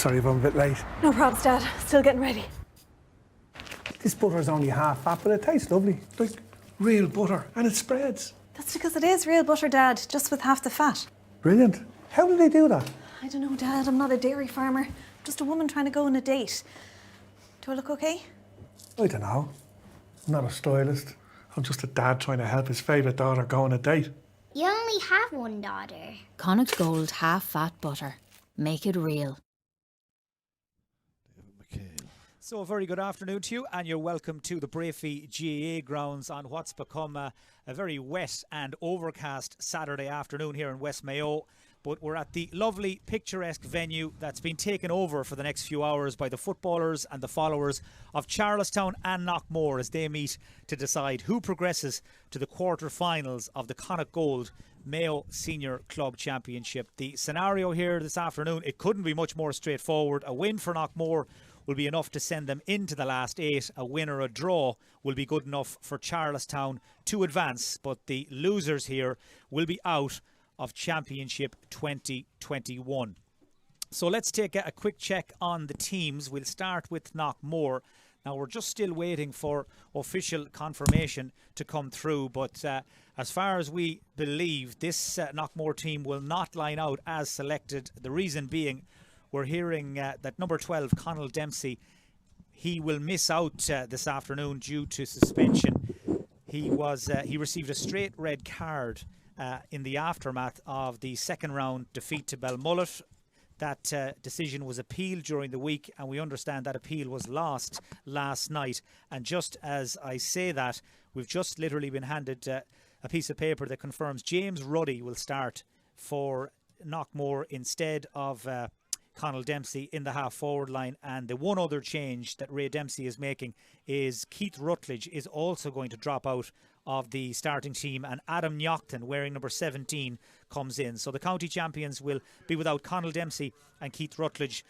Sorry if I'm a bit late. No probs, Dad. Still getting ready. This butter's only half fat, but it tastes lovely. Like real butter, and it spreads. That's because it is real butter, Dad, just with half the fat. Brilliant. How do they do that? I don't know, Dad. I'm not a dairy farmer. I'm just a woman trying to go on a date. Do I look okay? I don't know. I'm not a stylist. I'm just a dad trying to help his favourite daughter go on a date. You only have one daughter. Connacht Gold half-fat butter. Make it real. So a very good afternoon to you, and you're welcome to the Brafey GAA grounds on what's become a very wet and overcast Saturday afternoon here in West Mayo. But we're at the lovely picturesque venue that's been taken over for the next few hours by the footballers and the followers of Charlestown and Knockmore as they meet to decide who progresses to the quarter-finals of the Connacht Gold Mayo Senior Club Championship. The scenario here this afternoon, it couldn't be much more straightforward. A win for Knockmore will be enough to send them into the last 8. A win or a draw will be good enough for Charlestown to advance, but the losers here will be out of Championship 2021. So let's take a quick check on the teams. We'll start with Knockmore. Now, we're just still waiting for official confirmation to come through, but as far as we believe, this Knockmore team will not line out as selected. The reason being, we're hearing that number 12, Conal Dempsey, he will miss out this afternoon due to suspension. He received a straight red card in the aftermath of the second round defeat to Belmullet. That decision was appealed during the week, and we understand that appeal was lost last night. And just as I say that, we've just literally been handed a piece of paper that confirms James Ruddy will start for Knockmore instead of Conal Dempsey in the half-forward line. And the one other change that Ray Dempsey is making is Keith Rutledge is also going to drop out of the starting team, and Adam Nyochtan, wearing number 17, comes in. So the county champions will be without Conal Dempsey and Keith Rutledge,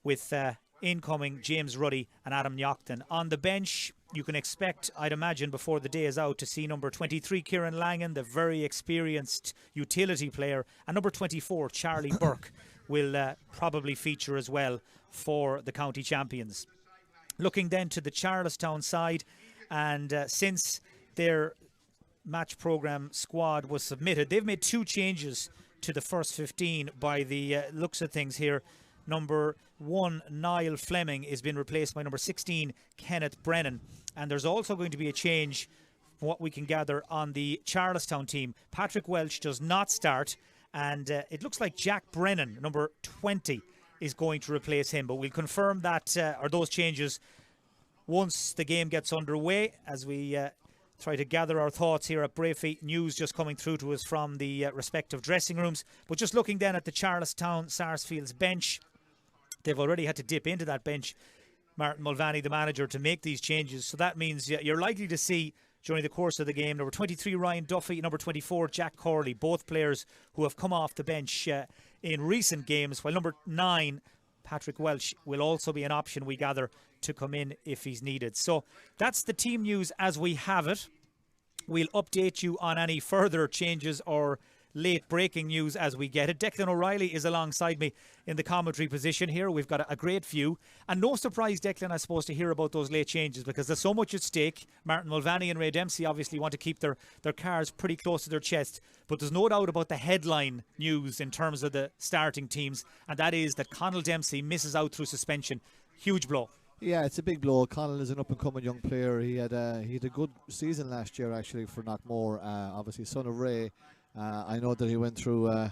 with incoming James Ruddy and Adam Nyochtan. On the bench, you can expect, I'd imagine, before the day is out, to see number 23, Kieran Langan, the very experienced utility player, and number 24, Charlie Burke, will probably feature as well for the county champions. Looking then to the Charlestown side, and since their match programme squad was submitted, they've made 2 changes to the first 15 by the looks of things here. Number 1, Niall Fleming, is being replaced by number 16, Kenneth Brennan. And there's also going to be a change, from what we can gather, on the Charlestown team. Patrick Welch does not start, and it looks like Jack Brennan, number 20, is going to replace him. But we'll confirm that, or those changes, once the game gets underway, as we try to gather our thoughts here at Brafey. News just coming through to us from the respective dressing rooms. But just looking then at the Charlestown Sarsfield's bench, they've already had to dip into that bench, Martin Mulvaney, the manager, to make these changes. So that means you're likely to see during the course of the game number 23 Ryan Duffy, number 24 Jack Corley, both players who have come off the bench in recent games, while number 9 Patrick Welch will also be an option, we gather, to come in if he's needed. So that's the team news as we have it. We'll update you on any further changes or late breaking news as we get it. Declan O'Reilly is alongside me in the commentary position here. We've got a great view, and no surprise, Declan, I suppose, to hear about those late changes, because there's so much at stake. Martin Mulvaney and Ray Dempsey obviously want to keep their cards pretty close to their chest, but there's no doubt about the headline news in terms of the starting teams, and that is that Conal Dempsey misses out through suspension. Huge blow. Yeah, it's a big blow. Conal is an up-and-coming young player. He had a good season last year, actually, for Knockmore. Obviously, son of Ray. I know that he went through a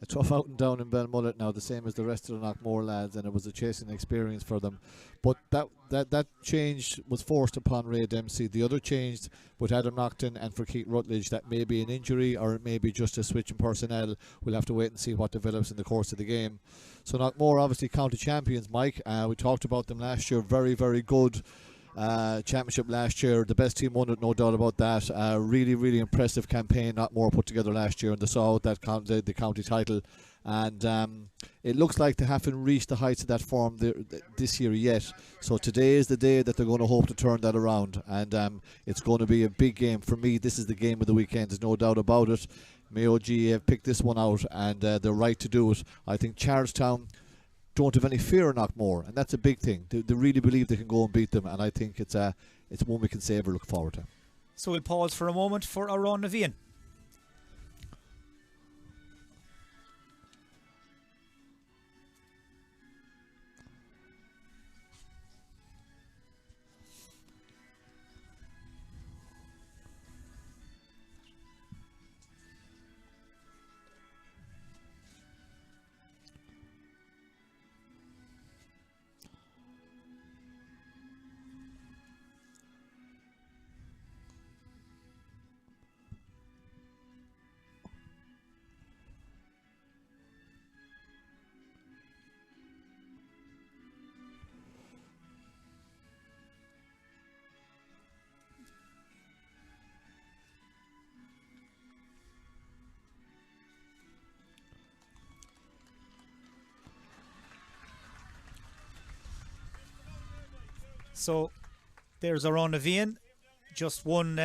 tough outing down in Belmullet now, the same as the rest of the Knockmore lads, and it was a chasing experience for them. But that change was forced upon Ray Dempsey. The other change with Adam Nyochtan and for Keith Rutledge, that may be an injury or it may be just a switch in personnel. We'll have to wait and see what develops in the course of the game. So Knockmore, obviously county champions, Mike. We talked about them last year. Very, very good championship last year. The best team won it, no doubt about that. Really, really impressive campaign Knockmore put together last year, and they saw that the county title. And it looks like they haven't reached the heights of that form this year yet. So today is the day that they're going to hope to turn that around, and it's going to be a big game. For me, this is the game of the weekend, there's no doubt about it. Mayo GAA have picked this one out, and they're right to do it. I think Charlestown don't have any fear of Knockmore, and that's a big thing. They really believe they can go and beat them, and I think it's one we can savour, look forward to. So we'll pause for a moment for Aron Navian. So there's Aron Navian. Just one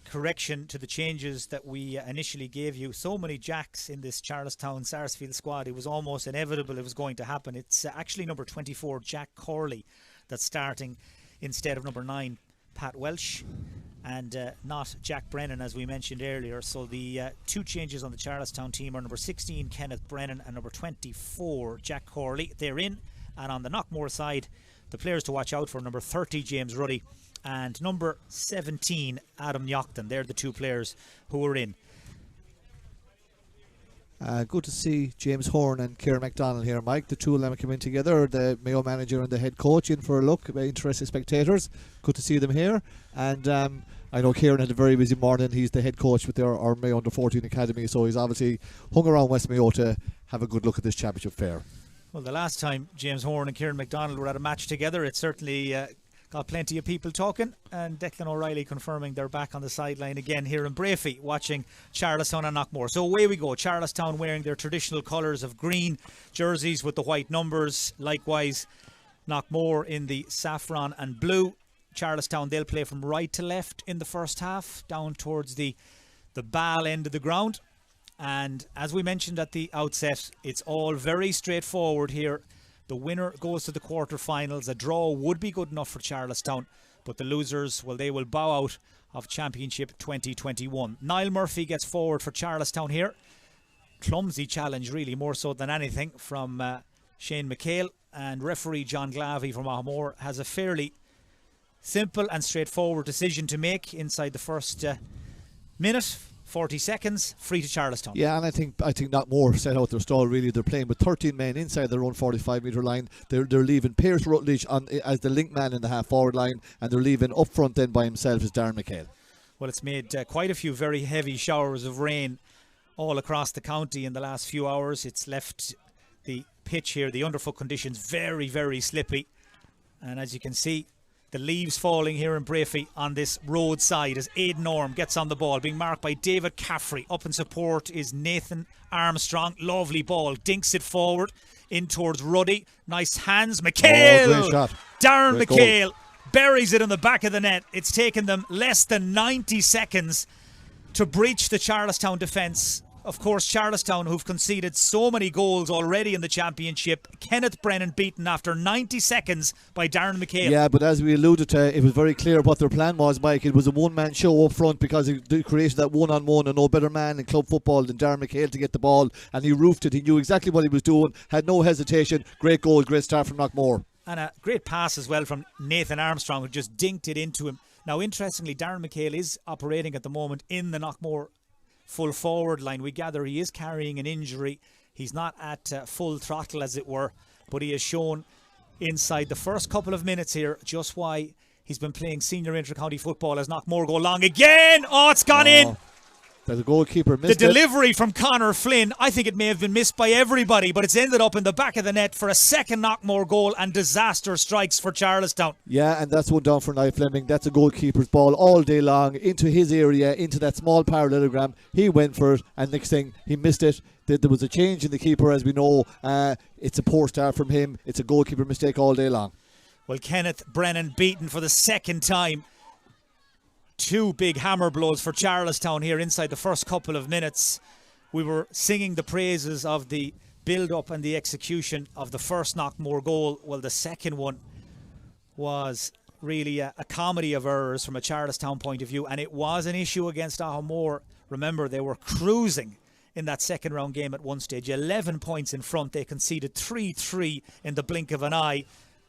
correction to the changes that we initially gave you. So many Jacks in this Charlestown Sarsfield squad, it was almost inevitable it was going to happen. It's actually number 24, Jack Corley, that's starting instead of number 9, Pat Welsh, and not Jack Brennan, as we mentioned earlier. So the two changes on the Charlestown team are number 16, Kenneth Brennan, and number 24, Jack Corley. They're in. And on the Knockmore side, the players to watch out for: number 30, James Ruddy, and number 17, Adam Yockton. They're the two players who are in. Good to see James Horn and Kieran MacDonald here, Mike. The two of them come in together, the Mayo manager and the head coach, in for a look. Very interested spectators. Good to see them here. And I know Kieran had a very busy morning. He's the head coach with our Mayo Under 14 Academy, so he's obviously hung around West Mayo to have a good look at this championship fair. Well, the last time James Horn and Kieran MacDonald were at a match together, it certainly got plenty of people talking, and Declan O'Reilly confirming they're back on the sideline again here in Brafey watching Charlestown and Knockmore. So away we go. Charlestown wearing their traditional colours of green jerseys with the white numbers. Likewise, Knockmore in the saffron and blue. Charlestown, they'll play from right to left in the first half, down towards the ball end of the ground. And as we mentioned at the outset, it's all very straightforward here. The winner goes to the quarterfinals. A draw would be good enough for Charlestown, but the losers, well, they will bow out of Championship 2021. Niall Murphy gets forward for Charlestown here. Clumsy challenge, really, more so than anything, from Shane McHale. And referee John Glavey from Ahmore has a fairly simple and straightforward decision to make inside the first minute. 40 seconds, free to Charlestown. Yeah, and I think Knockmore set out their stall, really. They're playing with 13 men inside their own 45-metre line. They're leaving Pierce Rutledge as the link man in the half-forward line, and they're leaving up front then by himself as Darren McHale. Well, it's made quite a few very heavy showers of rain all across the county in the last few hours. It's left the pitch here, the underfoot conditions, very, very slippy. And as you can see, the leaves falling here in Brafey on this roadside as Aidan Orme gets on the ball, being marked by David Caffrey. Up in support is Nathan Armstrong. Lovely ball, dinks it forward in towards Ruddy. Nice hands, McHale. Oh, great shot. Darren great McHale goal. Buries it in the back of the net. It's taken them less than 90 seconds to breach the Charlestown defence. Of course, Charlestown, who've conceded so many goals already in the championship. Kenneth Brennan beaten after 90 seconds by Darren McHale. Yeah, but as we alluded to, it was very clear what their plan was, Mike. It was a one-man show up front because they created that one-on-one, and no better man in club football than Darren McHale to get the ball, and he roofed it. He knew exactly what he was doing, had no hesitation. Great goal, great start from Knockmore. And a great pass as well from Nathan Armstrong, who just dinked it into him. Now, interestingly, Darren McHale is operating at the moment in the Knockmore full forward line. We gather he is carrying an injury. He's not at full throttle, as it were, but he has shown inside the first couple of minutes here just why he's been playing senior inter-county football as Knockmore go long again. Oh, it's gone in. The goalkeeper missed the delivery from Conor Flynn, I think it may have been missed by everybody, but it's ended up in the back of the net for a second Knockmore goal, and disaster strikes for Charlestown. Yeah, and that's one down for Niall Fleming. That's a goalkeeper's ball all day long into his area, into that small parallelogram. He went for it, and next thing, he missed it. There was a change in the keeper, as we know. It's a poor start from him. It's a goalkeeper mistake all day long. Well, Kenneth Brennan beaten for the second time. Two big hammer blows for Charlestown here inside the first couple of minutes. We were singing the praises of the build-up and the execution of the first Knockmore goal, well, the second one was really a comedy of errors from a Charlestown point of view, and it was an issue against Knockmore. Remember, they were cruising in that second round game at one stage, 11 points in front. They conceded 3-3 in the blink of an eye.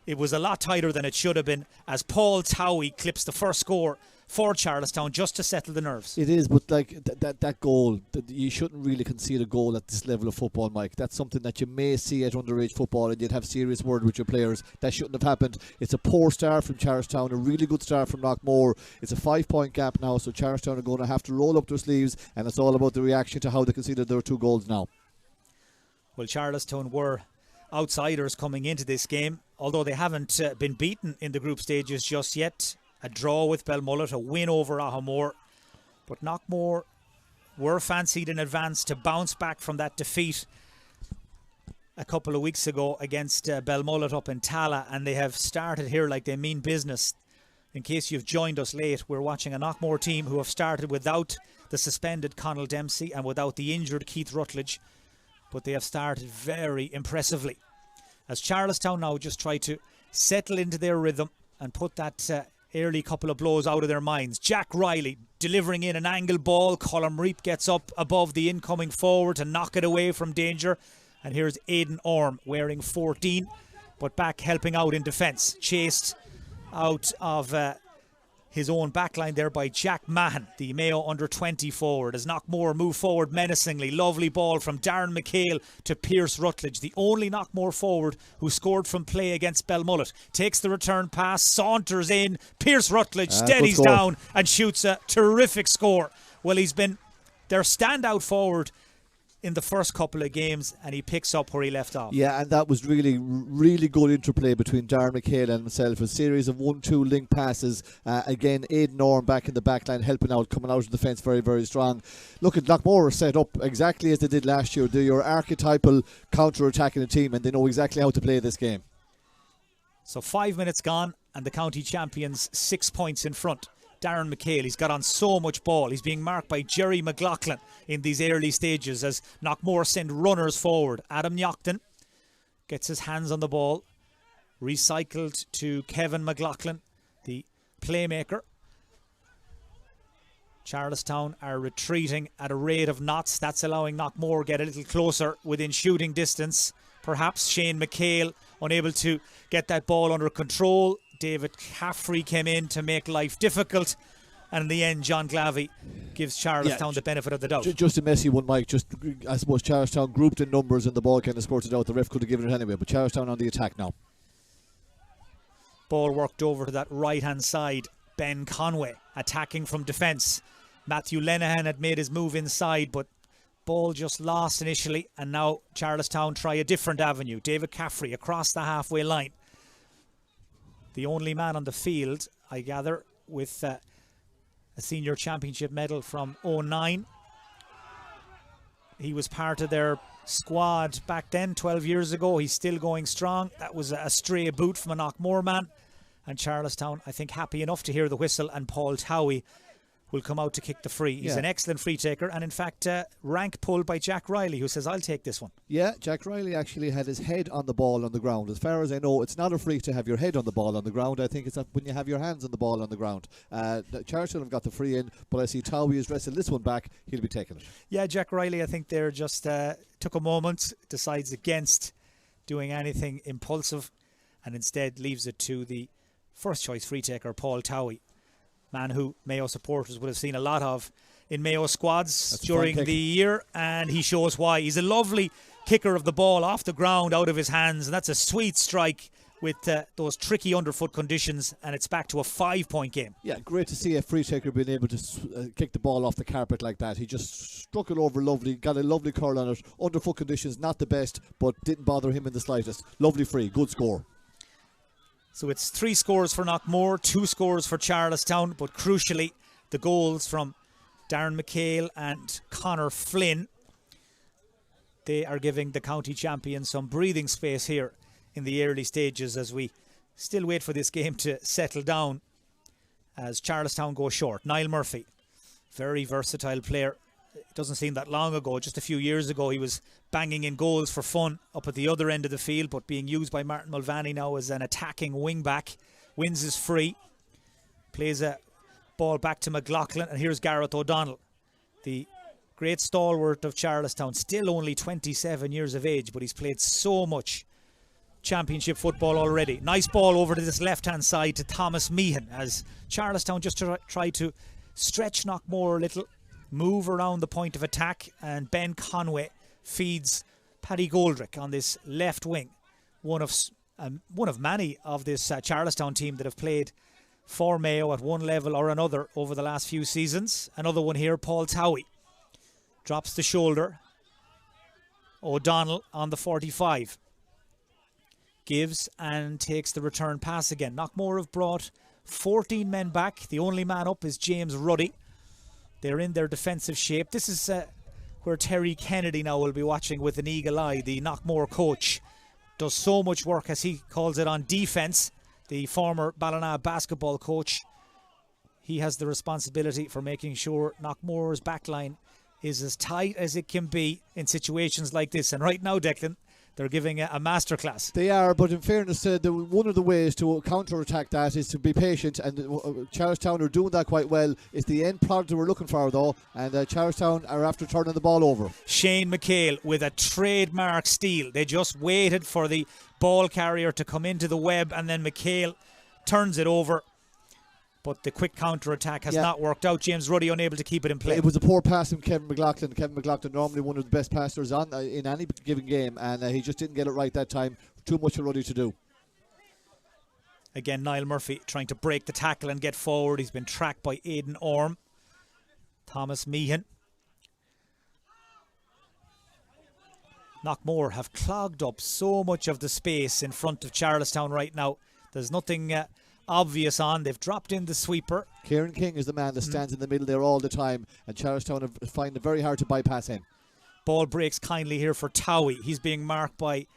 It was a lot tighter than it should have been, as Paul Towie clips the first score for Charlestown just to settle the nerves. It is, but like that goal, you shouldn't really concede a goal at this level of football, Mike. That's something that you may see at underage football, and you'd have serious word with your players. That shouldn't have happened. It's a poor start from Charlestown, a really good start from Knockmore. It's a 5-point gap now, so Charlestown are going to have to roll up their sleeves, and it's all about the reaction to how they conceded their 2 goals now. Well, Charlestown were outsiders coming into this game, although they haven't been beaten in the group stages just yet. A draw with Belmullet, a win over Knockmore. But Knockmore were fancied in advance to bounce back from that defeat a couple of weeks ago against Belmullet up in Tala, and they have started here like they mean business. In case you've joined us late, we're watching a Knockmore team who have started without the suspended Connell Dempsey and without the injured Keith Rutledge, but they have started very impressively, as Charlestown now just try to settle into their rhythm and put that early couple of blows out of their minds. Jack Riley delivering in an angle ball. Colm Reap gets up above the incoming forward to knock it away from danger. And here's Aidan Orme wearing 14, but back helping out in defence. Chased out of his own backline there by Jack Mahan, the Mayo under-20 forward, as Knockmore move forward menacingly. Lovely ball from Darren McHale to Pierce Rutledge, the only Knockmore forward who scored from play against Belmullet. Takes the return pass, saunters in. Pierce Rutledge steadies down and shoots a terrific score. Well, he's been their standout forward in the first couple of games, and he picks up where he left off. Yeah, and that was really good interplay between Darren McHale and himself. A series of 1-2 link passes. Again, Aidan Orme back in the back line, helping out, coming out of the defence very, very strong. Look at Knockmore set up exactly as they did last year. They're your archetypal counter-attacking team, and they know exactly how to play this game. So 5 minutes gone, and the county champions 6 points in front. Darren McHale, he's got on so much ball. He's being marked by Jerry McLaughlin in these early stages as Knockmore send runners forward. Adam Nyochton gets his hands on the ball. Recycled to Kevin McLaughlin, the playmaker. Charlestown are retreating at a rate of knots. That's allowing Knockmore get a little closer within shooting distance. Perhaps Shane McHale unable to get that ball under control. David Caffrey came in to make life difficult, and in the end John Glavey gives Charlestown the benefit of the doubt. Just a messy one, Mike. Just, I suppose Charlestown grouped in numbers and the ball kind of spurted out. The ref could have given it anyway, but Charlestown on the attack now. Ball worked over to that right hand side. Ben Conway attacking from defence. Matthew Lenihan had made his move inside, but ball just lost initially, and now Charlestown try a different avenue. David Caffrey across the halfway line. The only man on the field, I gather, with a senior championship medal from 2009. He was part of their squad back then, 12 years ago. He's still going strong. That was a stray boot from a Knockmore man. And Charlestown, I think, happy enough to hear the whistle, and Paul Towie will come out to kick the free. He's an excellent free taker, and in fact rank pulled by Jack Riley, who says I'll take this one. Yeah, Jack Riley actually had his head on the ball on the ground. As far as I know, it's not a free to have your head on the ball on the ground. I think it's when you have your hands on the ball on the ground. Charlestown have got the free in, but I see Towie has wrestled this one back. He'll be taking it. Yeah, Jack Riley, I think they're just took a moment, decides against doing anything impulsive, and instead leaves it to the first choice free taker, Paul Towie. Man who Mayo supporters would have seen a lot of in Mayo squads during the year, and he shows why. He's a lovely kicker of the ball off the ground, out of his hands, and that's a sweet strike with those tricky underfoot conditions, and it's back to a 5-point game. Yeah, great to see a free taker being able to kick the ball off the carpet like that. He just struck it over lovely, got a lovely curl on it. Underfoot conditions, not the best, but didn't bother him in the slightest. Lovely free, good score. So it's 3 scores for Knockmore, 2 scores for Charlestown, but crucially the goals from Darren McHale and Connor Flynn. They are giving the county champions some breathing space here in the early stages as we still wait for this game to settle down as Charlestown go short. Niall Murphy, very versatile player, It doesn't seem that long ago, just a few years ago, he was banging in goals for fun up at the other end of the field, but being used by Martin Mulvaney now as an attacking wing back. Wins his free, plays a ball back to McLaughlin, and here's Gareth O'Donnell, the great stalwart of Charlestown, still only 27 years of age, but he's played so much championship football already. Nice ball over to this left-hand side to Thomas Meehan, as Charlestown just try to stretch Knockmore a little, move around the point of attack, and Ben Conway feeds Paddy Goldrick on this left wing. One of many of this Charlestown team that have played for Mayo at one level or another over the last few seasons. Another one here, Paul Towie. Drops the shoulder. O'Donnell on the 45. Gives and takes the return pass again. Knockmore have brought 14 men back. The only man up is James Ruddy. They're in their defensive shape. This is where Terry Kennedy now will be watching with an eagle eye. The Knockmore coach does so much work, as he calls it, on defence. The former Ballina basketball coach. He has the responsibility for making sure Knockmore's backline is as tight as it can be in situations like this. And right now, Declan, they're giving a masterclass. They are, but in fairness, one of the ways to counter-attack that is to be patient, and Charlestown are doing that quite well. It's the end product that we're looking for, though, and Charlestown are after turning the ball over. Shane McHale with a trademark steal. They just waited for the ball carrier to come into the web, and then McHale turns it over. But the quick counter-attack has not worked out. James Ruddy unable to keep it in play. It was a poor pass from Kevin McLaughlin. Kevin McLaughlin, normally one of the best passers on in any given game, and he just didn't get it right that time. Too much for Ruddy to do. Again, Niall Murphy trying to break the tackle and get forward. He's been tracked by Aidan Orme. Thomas Meehan. Knockmore have clogged up so much of the space in front of Charlestown right now. There's nothing obvious on. They've dropped in the sweeper. Kieran King is the man that stands in the middle there all the time, and Charlestown find it very hard to bypass him. Ball breaks kindly here for Towie. He's being marked by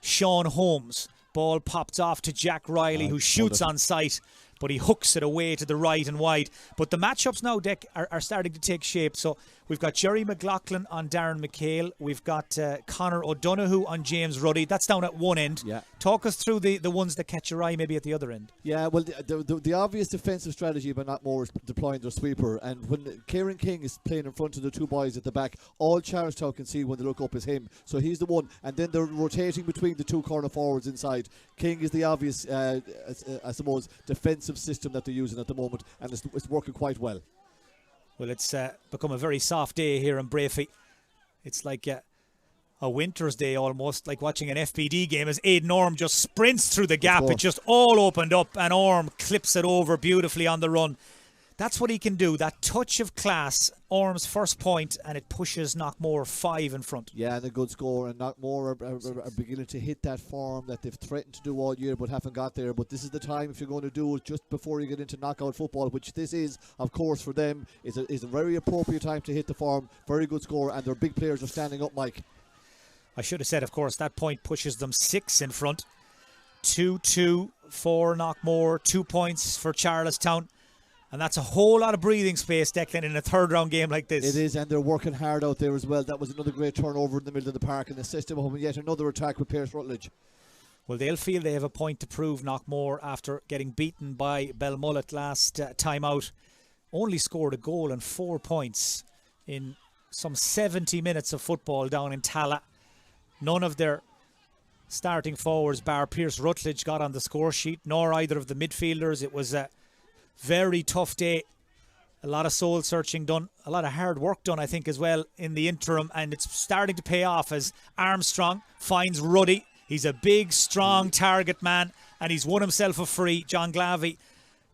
Sean Holmes. Ball popped off to Jack Riley, who shoots on sight, but he hooks it away to the right and wide. But the matchups now, Dick, are starting to take shape. So we've got Jerry McLaughlin on Darren McHale. We've got Conor O'Donoghue on James Ruddy. That's down at one end. Yeah. Talk us through the ones that catch your eye maybe at the other end. Yeah, well, the obvious defensive strategy by Knockmore is deploying their sweeper. And when Kieran King is playing in front of the two boys at the back, all Charlestown can see when they look up is him. So he's the one. And then they're rotating between the two corner forwards inside. King is the obvious, I suppose, defensive system that they're using at the moment, and it's working quite well. Well, it's become a very soft day here in Brafey. It's like a winter's day almost, like watching an FPD game as Aidan Orme just sprints through the gap. It just all opened up and Orme clips it over beautifully on the run. That's what he can do, that touch of class. Orme's first point, and it pushes Knockmore 5 in front. Yeah, and a good score, and Knockmore are beginning to hit that form that they've threatened to do all year but haven't got there. But this is the time, if you're going to do it just before you get into knockout football, which this is, of course, for them, is a very appropriate time to hit the form. Very good score, and their big players are standing up, Mike. I should have said, of course, that point pushes them 6 in front. 2-2 for Knockmore, 2 points for Charlestown. And that's a whole lot of breathing space, Declan, in a third round game like this. It is, and they're working hard out there as well. That was another great turnover in the middle of the park, and the system of yet another attack with Pierce Rutledge. Well, they'll feel they have a point to prove, Knockmore, after getting beaten by Belmullet last time out. Only scored a goal and 4 points in some 70 minutes of football down in Tala. None of their starting forwards, bar Pierce Rutledge, got on the score sheet, nor either of the midfielders. It was a very tough day. A lot of soul searching done, a lot of hard work done, I think, as well in the interim, and it's starting to pay off as Armstrong finds Ruddy. He's a big, strong target man, and he's won himself a free. John Glavey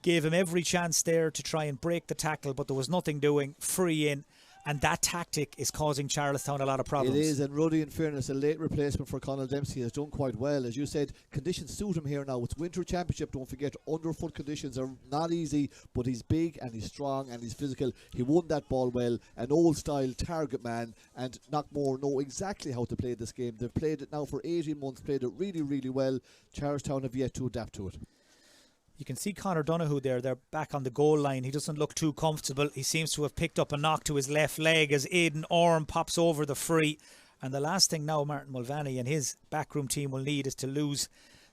gave him every chance there to try and break the tackle, but there was nothing doing. Free in. And that tactic is causing Charlestown a lot of problems. It is, and Ruddy, in fairness, a late replacement for Conor Dempsey, has done quite well. As you said, conditions suit him here now. It's Winter Championship, don't forget. Underfoot conditions are not easy, but he's big and he's strong and he's physical. He won that ball well, an old-style target man, and Knockmore know exactly how to play this game. They've played it now for 18 months, played it really, really well. Charlestown have yet to adapt to it. You can see Conor Donoghue there. They're back on the goal line. He doesn't look too comfortable. He seems to have picked up a knock to his left leg as Aidan Orme pops over the free. And the last thing now Martin Mulvaney and his backroom team will need is to lose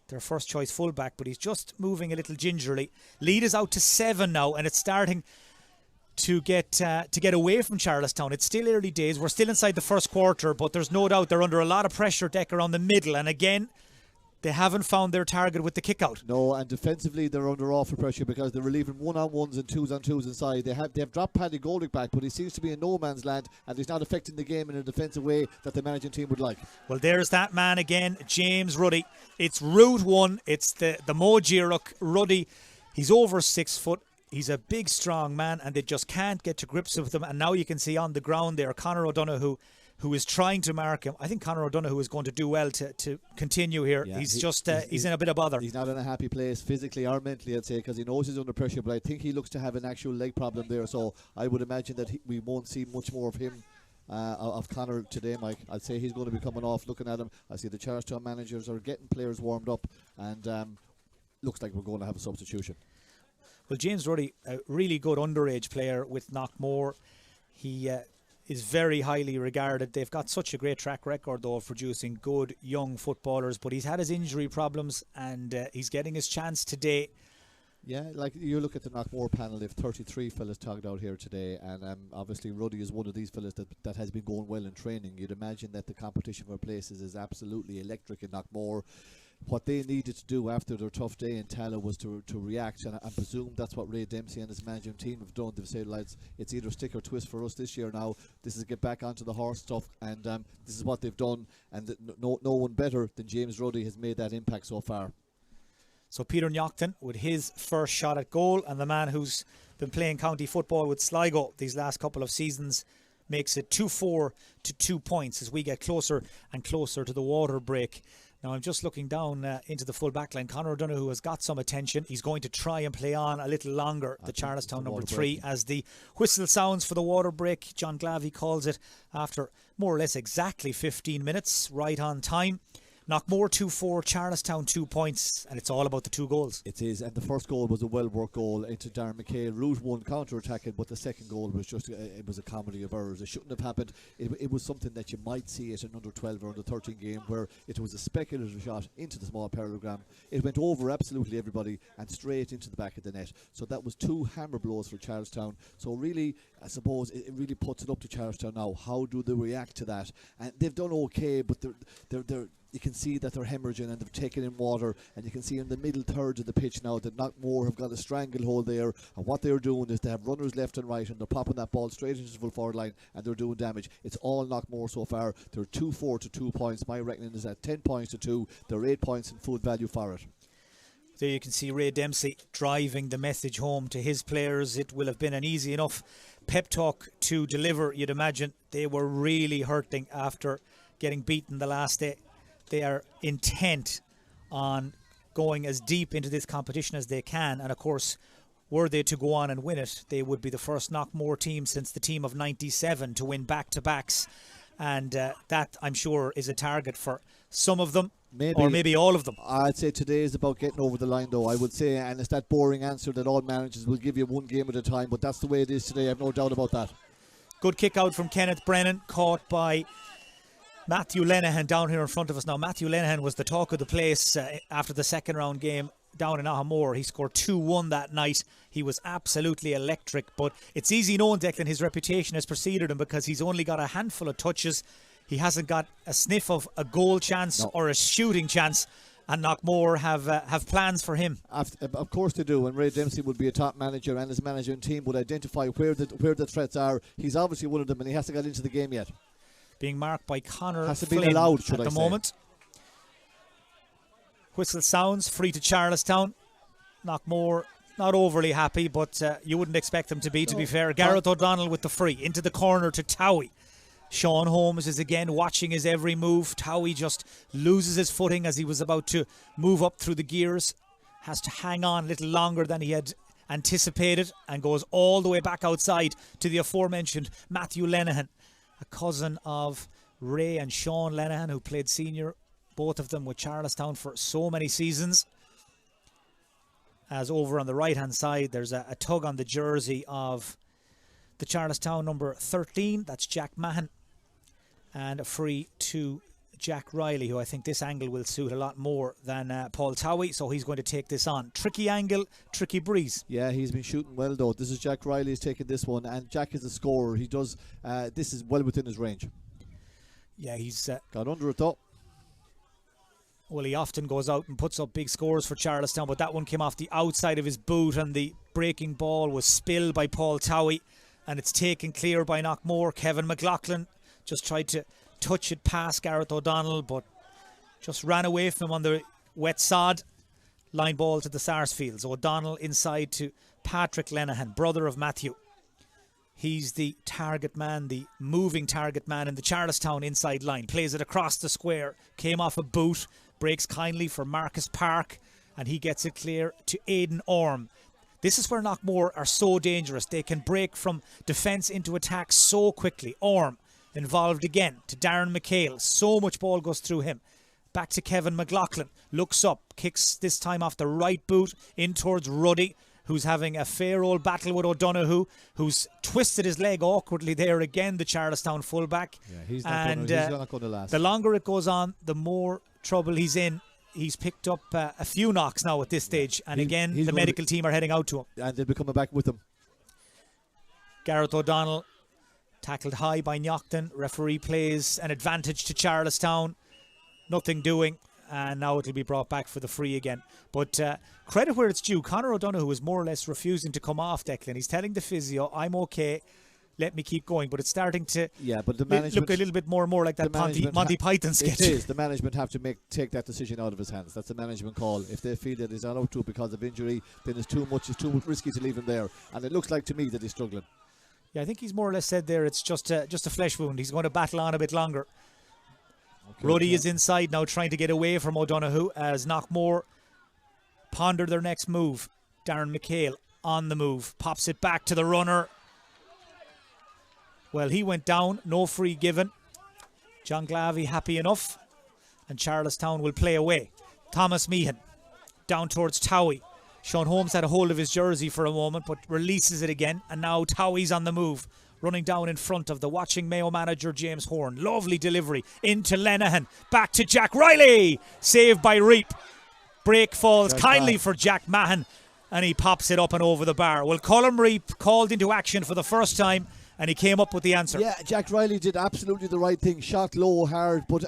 their first choice fullback, but he's just moving a little gingerly. Lead is out to 7 now, and it's starting to get away from Charlestown. It's still early days. We're still inside the first quarter, but there's no doubt they're under a lot of pressure, Deck, around the middle. And again, they haven't found their target with the kick out. No, and defensively they're under awful pressure because they're relieving 1-on-1s and 2s-on-2s inside. They have dropped Paddy Goldrick back, but he seems to be in no man's land, and he's not affecting the game in a defensive way that the managing team would like. Well, there's that man again, James Ruddy. It's Route 1. It's the Mo Girok. Ruddy, he's over 6 foot. He's a big, strong man, and they just can't get to grips with him. And now you can see on the ground there, Conor O'Donoghue, who is trying to mark him. I think Conor O'Donoghue is going to do well to continue here. Yeah, he's in a bit of bother. He's not in a happy place physically or mentally, I'd say, because he knows he's under pressure, but I think he looks to have an actual leg problem there. So I would imagine that we won't see much more of him, of Conor today, Mike. I'd say he's going to be coming off. Looking at him, I see the Charlestown managers are getting players warmed up, and looks like we're going to have a substitution. Well, James Ruddy, a really good underage player with Knockmore. He is very highly regarded. They've got such a great track record, though, of producing good young footballers, but he's had his injury problems, and he's getting his chance today. Yeah, like you look at the Knockmore panel, they've 33 fellas tagged out here today, and obviously Ruddy is one of these fellas that has been going well in training. You'd imagine that the competition for places is absolutely electric in Knockmore. What they needed to do after their tough day in Tala was to react, and I presume that's what Ray Dempsey and his management team have done. They've said, lads, it's either stick or twist for us this year now. This is get back onto the horse stuff, and this is what they've done, and no one better than James Ruddy has made that impact so far. So Peter Nyochton with his first shot at goal, and the man who's been playing county football with Sligo these last couple of seasons makes it 2-4 to 2 points as we get closer and closer to the water break. Now I'm just looking down into the full back line. Conor O'Donoghue has got some attention. He's going to try and play on a little longer, the Charlestown number 3, as the whistle sounds for the water break. John Glavey calls it after more or less exactly 15 minutes, right on time. Knockmore 2-4, Charlestown 2 points, and it's all about the 2 goals. It is, and the first goal was a well-worked goal into Darren McHale. Route 1 counter-attacking, but the second goal was just, it was a comedy of errors. It shouldn't have happened. It was something that you might see at an under-12 or under-13 game where it was a speculative shot into the small parallelogram. It went over absolutely everybody and straight into the back of the net. So that was 2 hammer blows for Charlestown. So really, I suppose, it really puts it up to Charlestown now. How do they react to that? And they've done okay, but they're you can see that they're hemorrhaging and they've taken in water, and you can see in the middle thirds of the pitch now that Knockmore have got a stranglehold there, and what they're doing is they have runners left and right, and they're popping that ball straight into the full forward line, and they're doing damage. It's all Knockmore so far. They're 2-4 to 2 points. My reckoning is at 10 points to 2. They're 8 points in food value for it. There you can see Ray Dempsey driving the message home to his players. It will have been an easy enough pep talk to deliver, you'd imagine. They were really hurting after getting beaten the last day. They are intent on going as deep into this competition as they can, and of course, were they to go on and win it, they would be the first Knockmore team since the team of 97 to win back-to-backs, and that, I'm sure, is a target for some of them, or maybe all of them. I'd say today is about getting over the line, though, I would say, and it's that boring answer that all managers will give you one game at a time, but that's the way it is today. I have no doubt about that. Good kick out from Kenneth Brennan, caught by Matthew Lenihan down here in front of us now. Matthew Lenihan was the talk of the place after the second round game down in Ahamore. He scored 2-1 that night. He was absolutely electric, but it's easy knowing, Declan, his reputation has preceded him because he's only got a handful of touches. He hasn't got a sniff of a goal chance or a shooting chance, and Knockmore have plans for him. Of course they do, and Ray Dempsey would be a top manager, and his management team would identify where the threats are. He's obviously one of them, and he hasn't got into the game yet. Being marked by Conor Flynn been allowed, at the moment. Whistle sounds, free to Charlestown. Knockmore not overly happy, but you wouldn't expect them to be fair. Gareth O'Donnell with the free into the corner to Towie. Sean Holmes is again watching his every move. Towie just loses his footing as he was about to move up through the gears. Has to hang on a little longer than he had anticipated and goes all the way back outside to the aforementioned Matthew Lenihan, a cousin of Ray and Sean Lenihan, who played senior, both of them with Charlestown for so many seasons. as over on the right-hand side, there's a tug on the jersey of the Charlestown number 13. That's Jack Mahon. And a free to Jack Riley, who I think this angle will suit a lot more than Paul Towie, so he's going to take this on. Tricky angle, tricky breeze. Yeah, he's been shooting well though. This is Jack Riley is taking this one, and Jack is a scorer. He does, this is well within his range. Yeah, he's got under it though. Well, he often goes out and puts up big scores for Charlestown, but that one came off the outside of his boot, and the breaking ball was spilled by Paul Towie, and it's taken clear by Knockmore. Kevin McLaughlin just tried to touch it past Gareth O'Donnell, but just ran away from him on the wet sod. Line ball to the Sarsfields. O'Donnell inside to Patrick Lenihan, brother of Matthew. He's the target man, the moving target man in the Charlestown inside line. Plays it across the square. Came off a boot. Breaks kindly for Marcus Park, and he gets it clear to Aidan Orme. This is where Knockmore are so dangerous. They can break from defence into attack so quickly. Orme involved again to Darren McHale. So much ball goes through him. Back to Kevin McLaughlin. Looks up. Kicks this time off the right boot in towards Ruddy, who's having a fair old battle with O'Donoghue, who's twisted his leg awkwardly there again, the Charlestown fullback. Yeah, he's not going to last. The longer it goes on, the more trouble he's in. He's picked up a few knocks now at this stage, and again, the medical team are heading out to him. And they'll be coming back with him. Gareth O'Donnell tackled high by Knockton. Referee plays an advantage to Charlestown. Nothing doing. And now it'll be brought back for the free again. But credit where it's due. Conor O'Donoghue is more or less refusing to come off, Declan. He's telling the physio, I'm okay, let me keep going. But it's starting to but the management look a little bit more and more like that Monty Python sketch. It is. The management have to take that decision out of his hands. That's a management call. If they feel that he's not up to it because of injury, then it's too much risky to leave him there. And it looks like to me that he's struggling. Yeah, I think he's more or less said there it's just a flesh wound. He's going to battle on a bit longer. Okay, Ruddy is inside now trying to get away from O'Donoghue as Knockmore ponder their next move. Darren McHale on the move. Pops it back to the runner. Well, he went down. No free given. John Glavey happy enough. And Charlestown will play away. Thomas Meehan down towards Towie. Sean Holmes had a hold of his jersey for a moment, but releases it again. And now Towie's on the move, running down in front of the watching Mayo manager James Horn. Lovely delivery into Lenihan. Back to Jack Riley. Saved by Reap. Break falls kindly for Jack Mahon, and he pops it up and over the bar. Well, Colm Reap called into action for the first time, and he came up with the answer. Yeah, Jack Riley did absolutely the right thing. Shot low, hard, but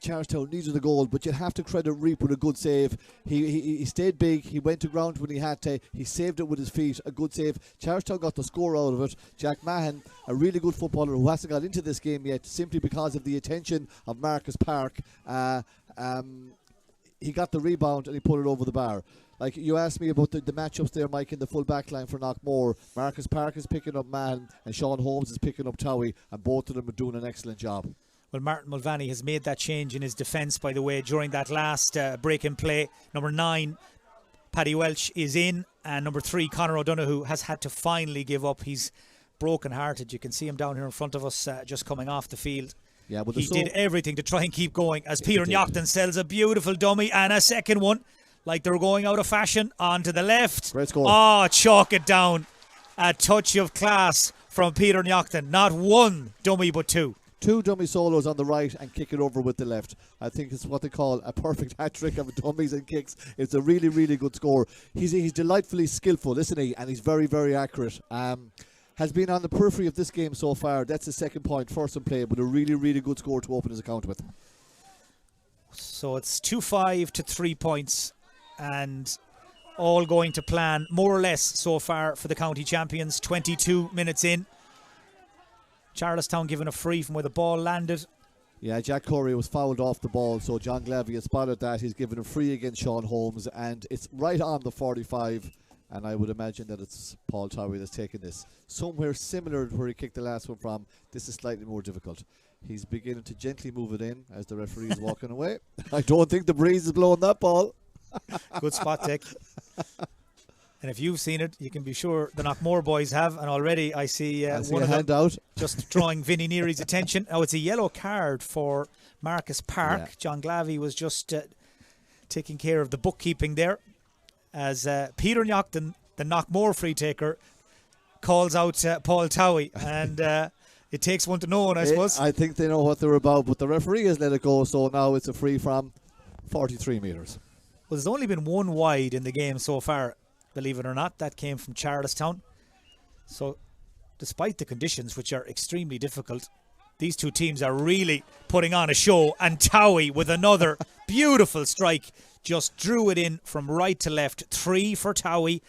Charlestown needed the goal. But you'd have to credit Reap with a good save. He stayed big. He went to ground when he had to. He saved it with his feet. A good save. Charlestown got the score out of it. Jack Mahon, a really good footballer who hasn't got into this game yet, simply because of the attention of Marcus Park. He got the rebound and he put it over the bar. Like you asked me about the matchups there, Mike, in the full back line for Knockmore. Marcus Park is picking up Mahon and Sean Holmes is picking up Towie, and both of them are doing an excellent job. Well, Martin Mulvaney has made that change in his defence, by the way, during that last break in play. Number 9, Paddy Welch, is in, and number 3, Conor O'Donoghue, has had to finally give up. He's broken-hearted. You can see him down here in front of us, just coming off the field. Yeah, but he did everything to try and keep going as Peter Knockton sells a beautiful dummy and a second one. Like they're going out of fashion, on to the left. Great score. Oh, chalk it down. A touch of class from Peter Knockton. Not one dummy, but two. 2 dummy solos on the right and kick it over with the left. I think it's what they call a perfect hat-trick of dummies and kicks. It's a really, really good score. He's delightfully skillful, isn't he? And he's very, very accurate. Has been on the periphery of this game so far. That's the second point, first in play, but a really, really good score to open his account with. So it's 2-5 to 3 points. And all going to plan more or less so far for the county champions. 22 minutes in. Charlestown given a free from where the ball landed. Yeah, Jack Curry was fouled off the ball, so John Glavey has spotted that. He's given a free against Sean Holmes, and it's right on the 45. And I would imagine that it's Paul Towie that's taken this. Somewhere similar to where he kicked the last one from. This is slightly more difficult. He's beginning to gently move it in as the referee is walking away. I don't think the breeze is blowing that ball. Good spot, Dick. And if you've seen it, you can be sure the Knockmore boys have. And already I see one of them out. just drawing Vinnie Neary's attention. Oh, it's a yellow card for Marcus Park. Yeah. John Glavey was just taking care of the bookkeeping there. as Peter Knockton, the Knockmore free taker, calls out Paul Towie, and it takes one to know one, I suppose. I think they know what they're about, but the referee has let it go, so now it's a free from 43 metres. Well, there's only been one wide in the game so far, believe it or not. That came from Charlestown. So, despite the conditions, which are extremely difficult, these two teams are really putting on a show. And Towie, with another beautiful strike, just drew it in from right to left. 3 for Towie,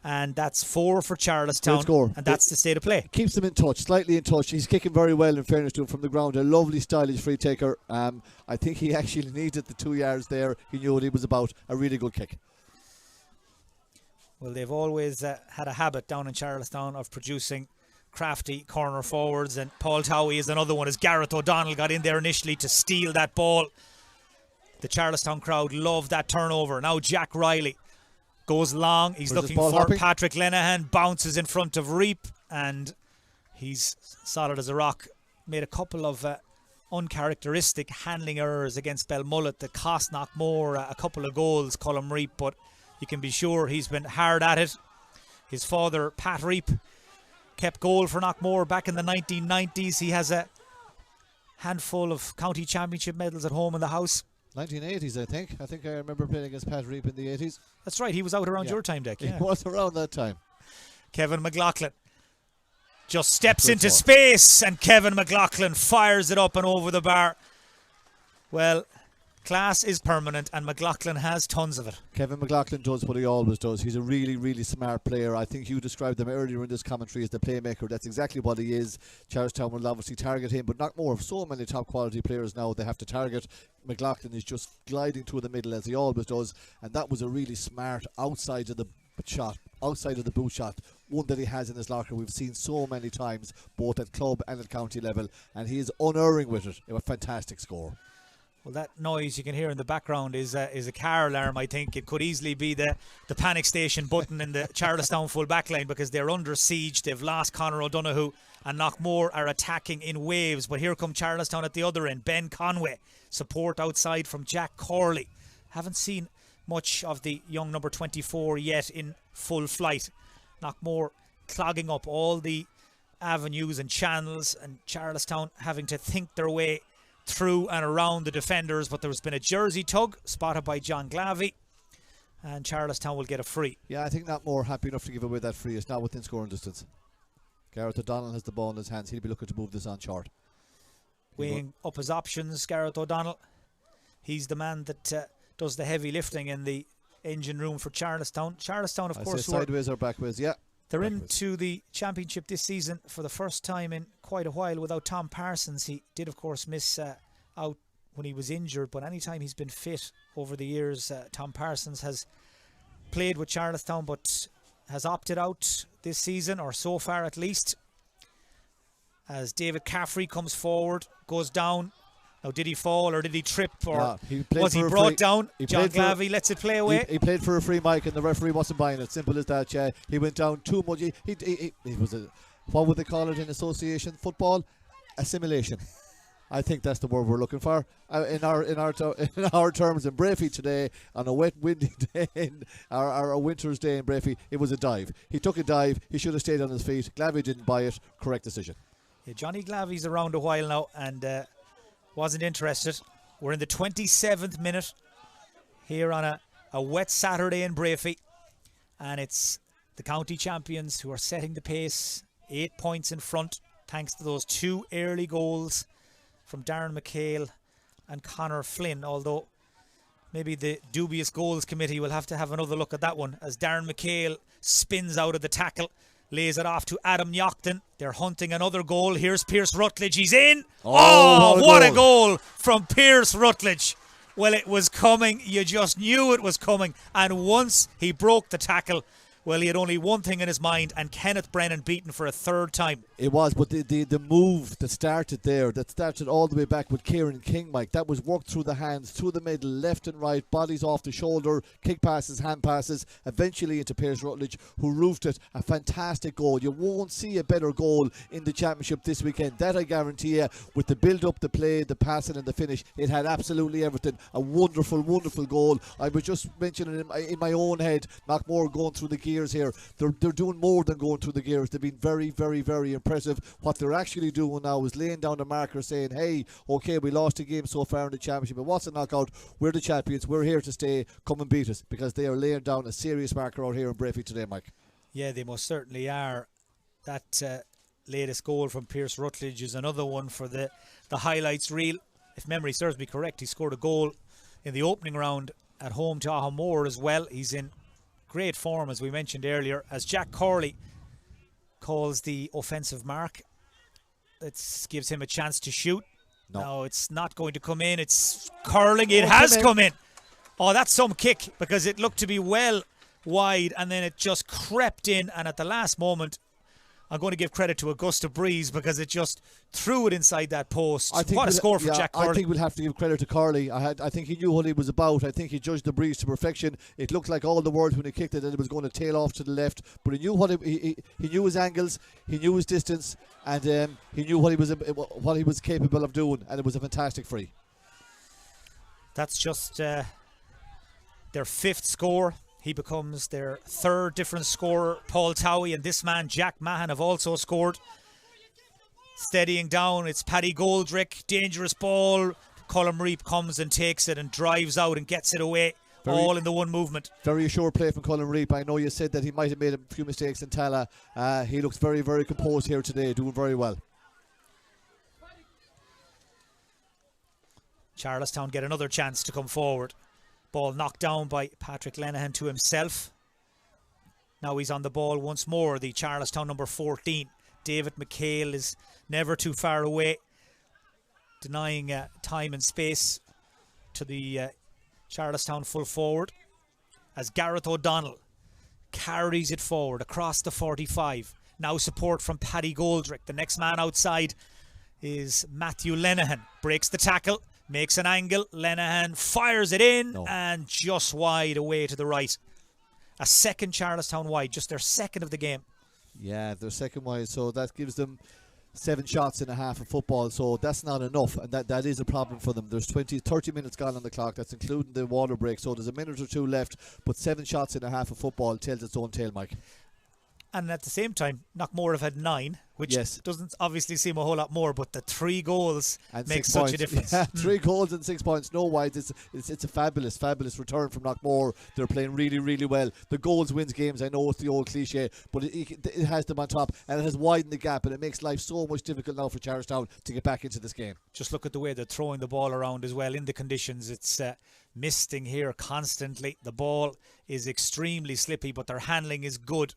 and that's 4 for Charlestown. Great score. And that's the state of play. Keeps them in touch, slightly in touch. He's kicking very well, in fairness to him, from the ground. A lovely, stylish free taker. I think he actually needed the 2 yards there. He knew what he was about. A really good kick. Well, they've always had a habit down in Charlestown of producing crafty corner forwards, and Paul Towie is another one, as Gareth O'Donnell got in there initially to steal that ball. The Charlestown crowd loved that turnover. Now Jack Riley goes long. He's looking for hopping? Patrick Lenehan, bounces in front of Reap, and he's solid as a rock. Made a couple of uncharacteristic handling errors against Belmullet that cost Knockmore a couple of goals, Colm Reap, but you can be sure he's been hard at it. His father, Pat Reap, kept goal for Knockmore back in the 1990s. He has a handful of county championship medals at home in the house. 1980s, I think. I think I remember playing against Pat Reap in the 80s. That's right, he was out around your time, Dick. He was around that time. Kevin McLaughlin just steps into space, and Kevin McLaughlin fires it up and over the bar. Well, class is permanent, and McLaughlin has tons of it. Kevin McLaughlin does what he always does. He's a really, really smart player. I think you described him earlier in this commentary as the playmaker. That's exactly what he is. Charlestown will obviously target him, but not more. So many top quality players now they have to target. McLaughlin is just gliding through the middle as he always does, and that was a really smart outside of the shot, outside of the boot shot, one that he has in his locker. We've seen so many times, both at club and at county level, and he is unerring with it. A fantastic score. Well, that noise you can hear in the background is a car alarm, I think. It could easily be the panic station button in the Charlestown full back line, because they're under siege. They've lost Conor O'Donoghue, and Knockmore are attacking in waves. But here come Charlestown at the other end. Ben Conway, support outside from Jack Corley. Haven't seen much of the young number 24 yet in full flight. Knockmore clogging up all the avenues and channels, and Charlestown having to think their way through and around the defenders. But there's been a jersey tug spotted by John Glavey, and Charlestown will get a free. Yeah, I think Knockmore happy enough to give away that free. It's not within scoring distance. Gareth O'Donnell has the ball in his hands. He'll be looking to move this on short. Weighing up his options, Gareth O'Donnell. He's the man that does the heavy lifting in the engine room for Charlestown. Charlestown, of course, sideways or backways, yeah. They're into the championship this season for the first time in quite a while without Tom Parsons. He did, of course, miss out when he was injured, but anytime he's been fit over the years, Tom Parsons has played with Charlestown but has opted out this season, or so far at least. As David Caffrey comes forward, goes down. Now, did he fall or did he trip, or was he brought down? John Glavey lets it play away. He played for a free mic and the referee wasn't buying it. Simple as that, yeah. He went down too much. He was a, what would they call it in association football? Assimilation. I think that's the word we're looking for. In our terms in Brafey today, on a wet, windy day, or a winter's day in Brafey, it was a dive. He took a dive. He should have stayed on his feet. Glavey didn't buy it. Correct decision. Yeah, Johnny Glavey's around a while now and wasn't interested. We're in the 27th minute here on a wet Saturday in Brafey, and it's the county champions who are setting the pace, 8 points in front thanks to those 2 early goals from Darren McHale and Conor Flynn, although maybe the dubious goals committee will have to have another look at that one, as Darren McHale spins out of the tackle, lays it off to Adam Knockton. They're hunting another goal. Here's Pierce Rutledge. He's in. What a goal from Pierce Rutledge. Well, it was coming. You just knew it was coming. And once he broke the tackle, Well, he had only one thing in his mind, and Kenneth Brennan beaten for a third time. It was, but the move that started there, that started all the way back with Kieran King, Mike, that was worked through the hands, through the middle, left and right, bodies off the shoulder, kick passes, hand passes, eventually into Pierce Rutledge, who roofed it. A fantastic goal. You won't see a better goal in the championship this weekend. That I guarantee you. With the build-up, the play, the passing and the finish, it had absolutely everything. A wonderful, wonderful goal. I was just mentioning in my own head, Knockmore going through the gears here. They're doing more than going through the gears. They've been very, very, very impressive. What they're actually doing now is laying down the marker, saying, hey, okay, we lost a game so far in the championship, but what's a knockout? We're the champions. We're here to stay. Come and beat us, because they are laying down a serious marker out here in Brafey today, Mike. Yeah, they most certainly are. That latest goal from Pierce Rutledge is another one for the highlights reel. If memory serves me correct, he scored a goal in the opening round at home to Knockmore as well. He's in great form, as we mentioned earlier, as Jack Corley calls the offensive mark. It gives him a chance to shoot. No, it's not going to come in. It's curling. It has come in. Oh, that's some kick, because it looked to be well wide, and then it just crept in, and at the last moment, I'm going to give credit to Augusta Breeze, because it just threw it inside that post. What a score for Jack Corley. I think we'll have to give credit to Corley. I think he knew what he was about. I think he judged the breeze to perfection. It looked like all the world when he kicked it that it was going to tail off to the left, but he knew he knew his angles, he knew his distance, and he knew what he was capable of doing, and it was a fantastic free. That's just their fifth score. He becomes their third different scorer. Paul Towie and this man, Jack Mahan, have also scored. Steadying down, it's Paddy Goldrick. Dangerous ball. Colm Reap comes and takes it and drives out and gets it away. All in the one movement. Very assured play from Colm Reap. I know you said that he might have made a few mistakes in Tala. He looks very, very composed here today, doing very well. Charlestown get another chance to come forward. Ball knocked down by Patrick Lenihan to himself. Now he's on the ball once more. The Charlestown number 14. David McHale is never too far away, denying time and space to the Charlestown full forward, as Gareth O'Donnell carries it forward across the 45. Now support from Paddy Goldrick. The next man outside is Matthew Lenihan. Breaks the tackle. Makes an angle. Lenihan fires it in and just wide away to the right. A second Charlestown wide, just their second of the game. Yeah, their second wide, so that gives them 7 shots in a half of football, so that's not enough, and that is a problem for them. There's 30 minutes gone on the clock, that's including the water break, so there's a minute or two left, but 7 shots in a half of football tells its own tale, Mike. And at the same time, Knockmore have had 9, which doesn't obviously seem a whole lot more, but the 3 goals and make such a difference. Yeah, 3 goals and 6 points, no wides. It's a fabulous return from Knockmore. They're playing really, really well. The goals wins games. I know it's the old cliche, but it has them on top, and it has widened the gap, and it makes life so much difficult now for Charlestown to get back into this game. Just look at the way they're throwing the ball around as well in the conditions. It's misting here constantly. The ball is extremely slippy, but their handling is good.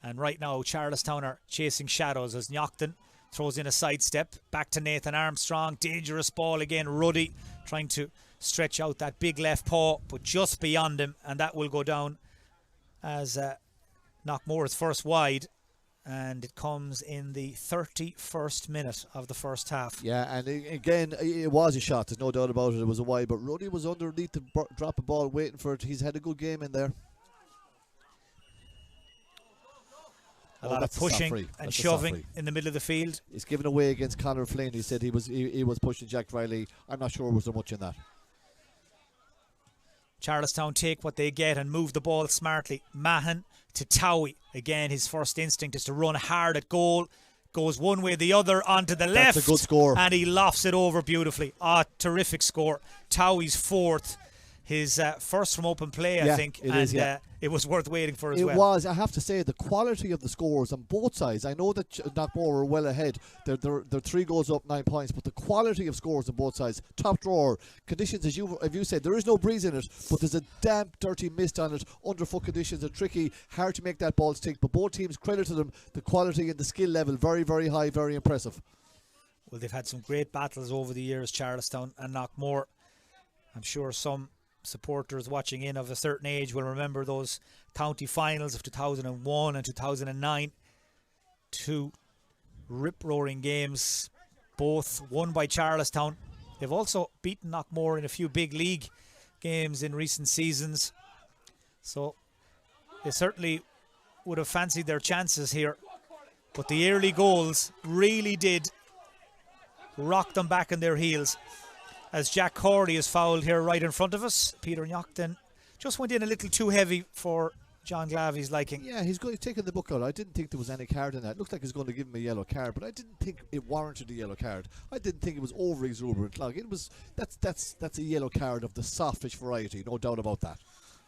And right now, Charlestown are chasing shadows as Nyochton throws in a sidestep. Back to Nathan Armstrong. Dangerous ball again. Ruddy trying to stretch out that big left paw, but just beyond him. And that will go down as Knockmore's first wide. And it comes in the 31st minute of the first half. Yeah, and again, it was a shot. There's no doubt about it. It was a wide. But Ruddy was underneath to drop a ball, waiting for it. He's had a good game in there. A lot of pushing and shoving in the middle of the field. He's given away against Conor Flynn. He said he was pushing Jack Riley. I'm not sure was there much in that. Charlestown take what they get and move the ball smartly. Mahan to Towie. Again, his first instinct is to run hard at goal. Goes one way or the other onto the left. That's a good score. And he lofts it over beautifully. Terrific score. Towie's fourth. His first from open play, I think. It was worth waiting for as well. It was. I have to say, the quality of the scores on both sides. I know that Knockmore were well ahead. They're 3 goals up, 9 points. But the quality of scores on both sides. Top drawer. Conditions, as you said, there is no breeze in it. But there's a damp, dirty mist on it. Underfoot conditions are tricky. Hard to make that ball stick. But both teams, credit to them. The quality and the skill level, very, very high, very impressive. Well, they've had some great battles over the years, Charlestown and Knockmore. I'm sure some supporters watching in of a certain age will remember those county finals of 2001 and 2009. Two rip-roaring games, both won by Charlestown. They've also beaten Knockmore in a few big league games in recent seasons. So they certainly would have fancied their chances here. But the early goals really did rock them back on their heels. As Jack Corley is fouled here right in front of us. Peter Knockton just went in a little too heavy for John Glavy's liking. Yeah, he's taking the book out. I didn't think there was any card in that. It looked like he was going to give him a yellow card, but I didn't think it warranted a yellow card. I didn't think it was over exuberant. Like, it was. That's a yellow card of the softish variety, no doubt about that.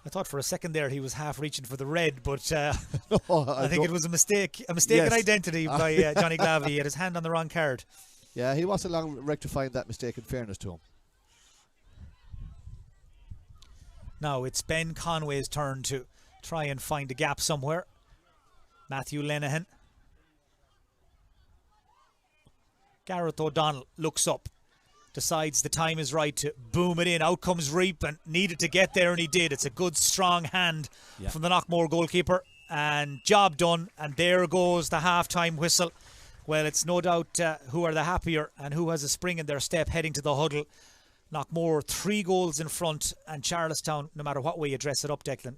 I thought for a second there he was half reaching for the red, but No, I think it was a mistaken identity by Johnny Glavy. He had his hand on the wrong card. Yeah, he wasn't long rectifying that mistake, in fairness to him. Now it's Ben Conway's turn to try and find a gap somewhere. Matthew Lenihan. Gareth O'Donnell looks up, decides the time is right to boom it in. Out comes Reap and needed to get there, and he did. It's a good strong hand from the Knockmore goalkeeper, and job done. And there goes the half-time whistle. Well, it's no doubt who are the happier and who has a spring in their step heading to the huddle. Knockmore 3 goals in front, and Charlestown, no matter what way you dress it up, Declan,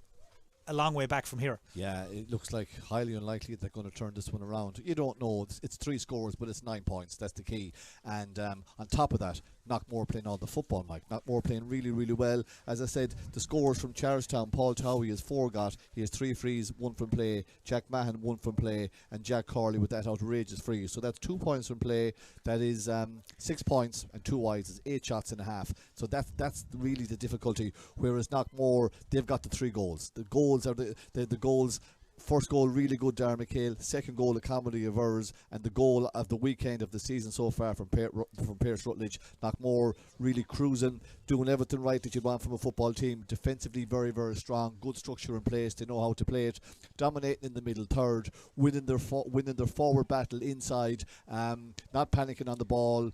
a long way back from here. Yeah, it looks like highly unlikely they're going to turn this one around. You don't know. It's 3 scores, but it's 9 points. That's the key. And on top of that, Knockmore playing all the football, Mike. Knockmore playing really, really well. As I said, the scores from Charlestown, Paul Towie has 4 got. He has 3 frees, 1 from play. Jack Mahan, 1 from play. And Jack Corley with that outrageous free. So that's 2 points from play. That is 6 points and 2 wides. Is 8 shots and a half. So that's really the difficulty. Whereas Knockmore, they've got the 3 goals. The goals are the goals. First goal, really good, Darren McHale. Second goal, a comedy of errors. And the goal of the weekend of the season so far from Pearse Rutledge. Knockmore really cruising, doing everything right that you'd want from a football team. Defensively very, very strong. Good structure in place. They know how to play it. Dominating in the middle third. Winning their forward battle inside. Not panicking on the ball.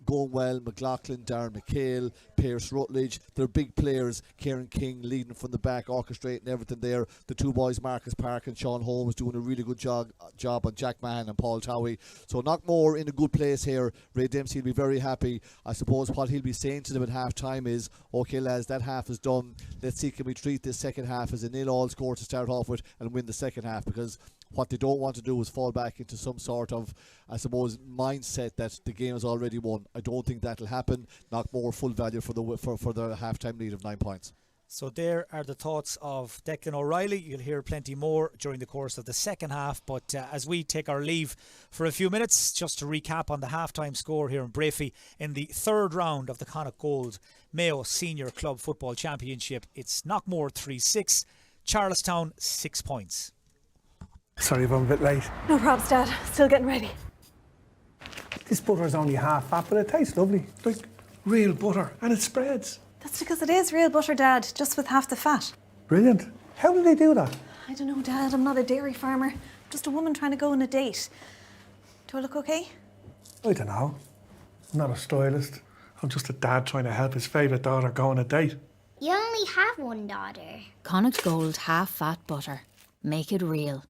Going well. McLaughlin, Darren McHale, Pearse Rutledge. They're big players. Kieran King leading from the back, orchestrating everything there. The 2 boys, Marcus Park and Sean Holmes, doing a really good job on Jack Mahan and Paul Towie. So Knockmore in a good place here. Ray Dempsey will be very happy. I suppose what he'll be saying to them at half time is, okay lads, that half is done. Let's see, can we treat this second half as a 0-0 score to start off with and win the second half, because what they don't want to do is fall back into some sort of, I suppose, mindset that the game is already won. I don't think that'll happen. Knockmore full value for the half-time lead of 9 points. So there are the thoughts of Declan O'Reilly. You'll hear plenty more during the course of the second half. But as we take our leave for a few minutes, just to recap on the half-time score here in Brafey in the 3rd round of the Connacht Gold Mayo Senior Club Football Championship. It's Knockmore 3-6, Charlestown 6 points. Sorry if I'm a bit late. No probs, Dad. Still getting ready. This butter's only half fat, but it tastes lovely. Like real butter, and it spreads. That's because it is real butter, Dad, just with half the fat. Brilliant. How do they do that? I don't know, Dad. I'm not a dairy farmer. I'm just a woman trying to go on a date. Do I look okay? I don't know. I'm not a stylist. I'm just a dad trying to help his favourite daughter go on a date. You only have one daughter. Connacht Gold half-fat butter. Make it real.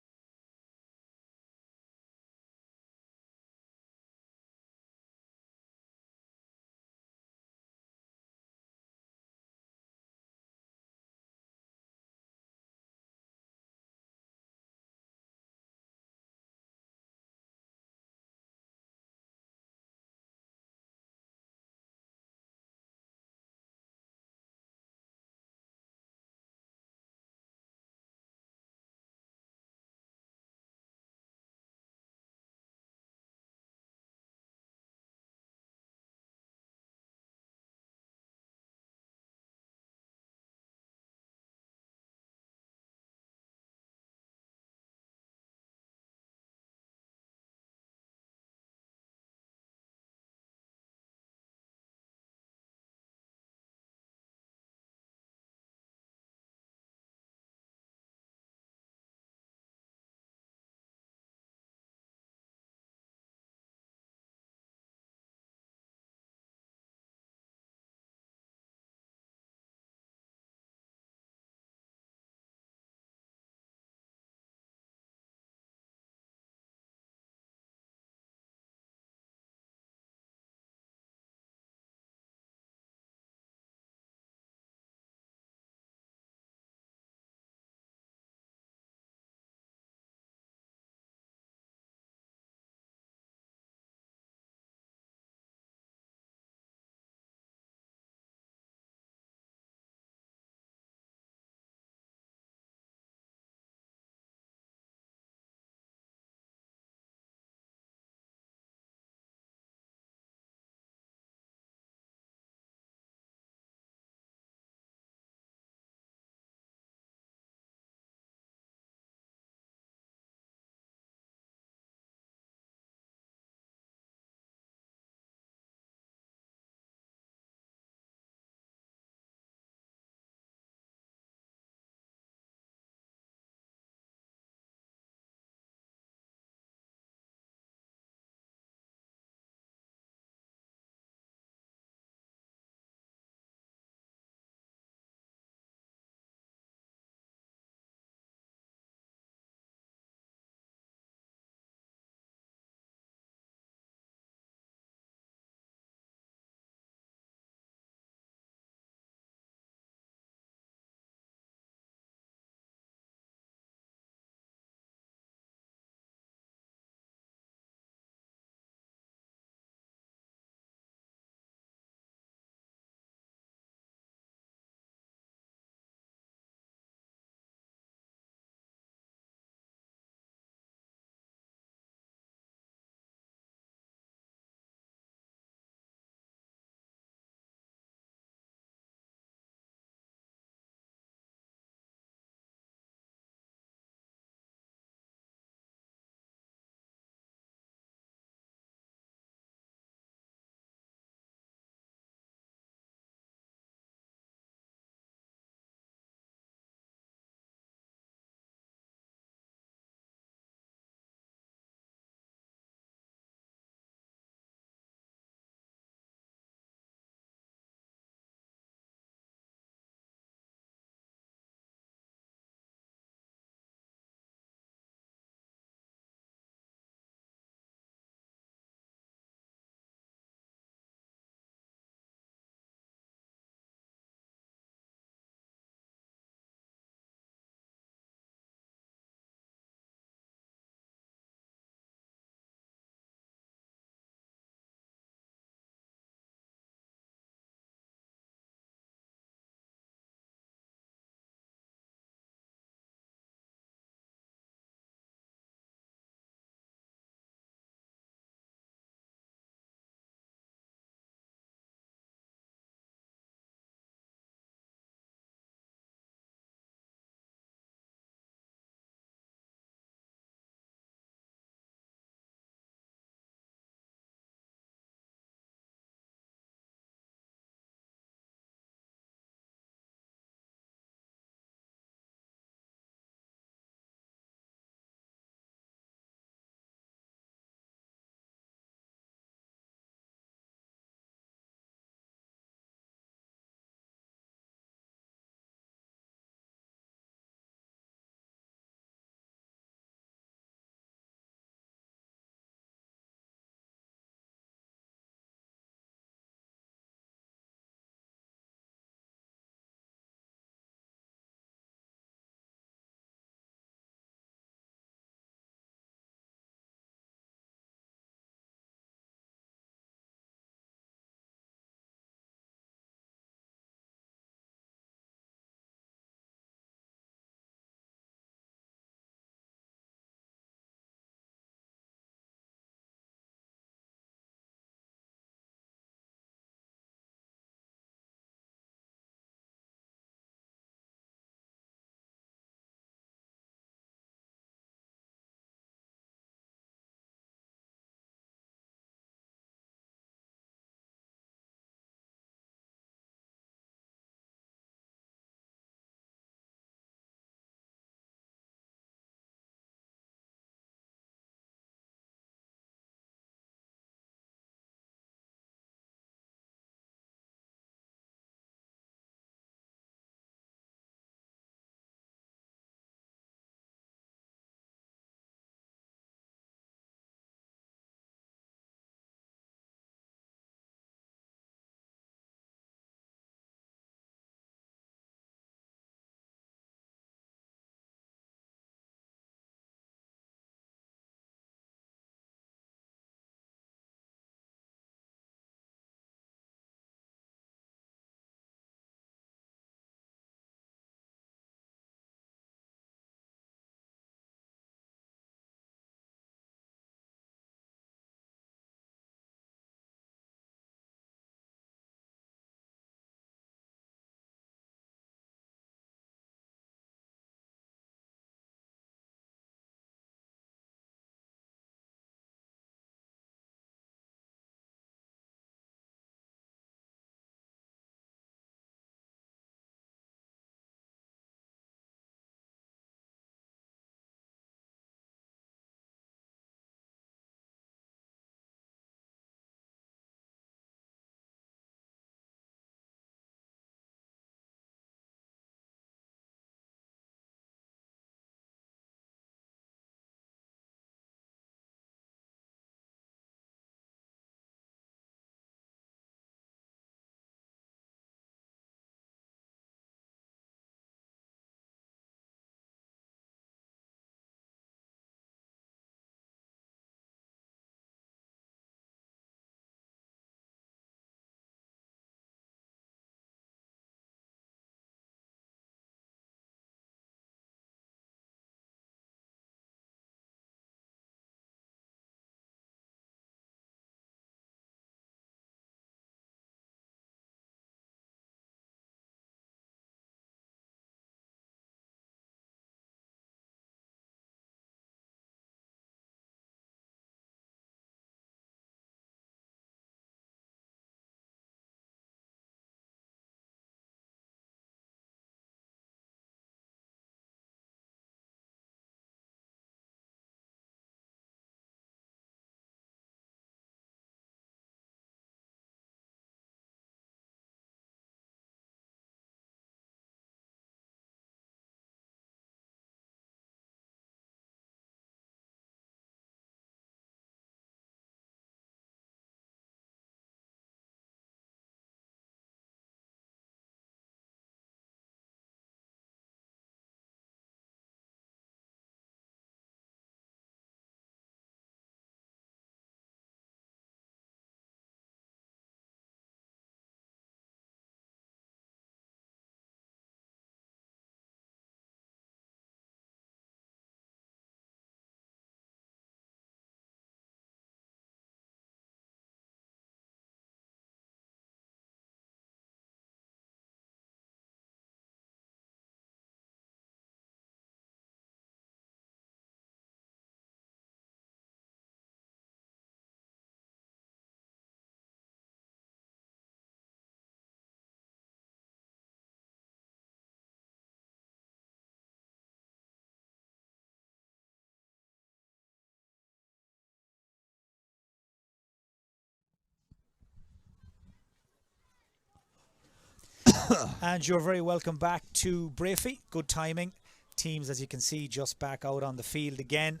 And you're very welcome back to Brafey. Good timing. Teams, as you can see, just back out on the field again.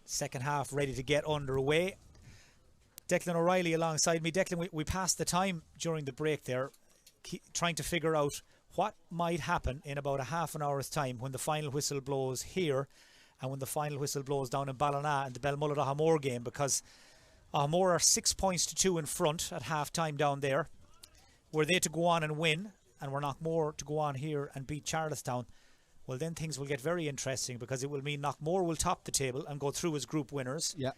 Second half ready to get underway. Declan O'Reilly alongside me. Declan, we passed the time during the break there, trying to figure out what might happen in about a half an hour's time when the final whistle blows here and when the final whistle blows down in Ballina in the Belmullet-Ahmore game, because Ahmore are 6 points to 2 in front at half time down there. Were they to go on and win, and were Knockmore to go on here and beat Charlestown, well, then things will get very interesting, because it will mean Knockmore will top the table and go through as group winners. Yeah.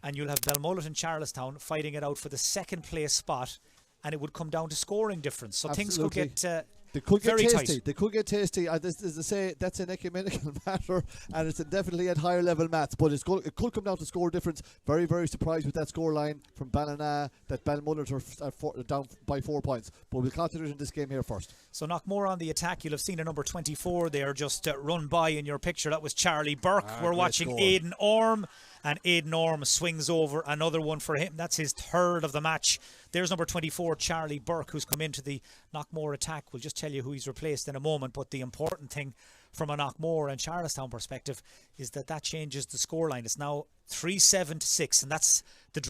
And you'll have Belmullet and Charlestown fighting it out for the second place spot, and it would come down to scoring difference. So Absolutely. things could get They could get very tasty. tight. They could get tasty. As they say, that's an ecumenical matter, and it's definitely at higher level maths. But it could come down to score difference. Very, very surprised with that score line from Ballina that Belmullet are down by 4 points. But we'll concentrate on this game here first. So Knockmore on the attack. You'll have seen a number 24 there just run by in your picture. That was Charlie Burke. We're watching score. Aidan Orme, and Aidan Orme swings over another one for him. That's his third of the match. There's number 24, Charlie Burke, who's come into the Knockmore attack. We'll just tell you who he's replaced in a moment, but the important thing from a Knockmore and Charlestown perspective is that changes the scoreline. It's now 3-7 to 6, and that's the...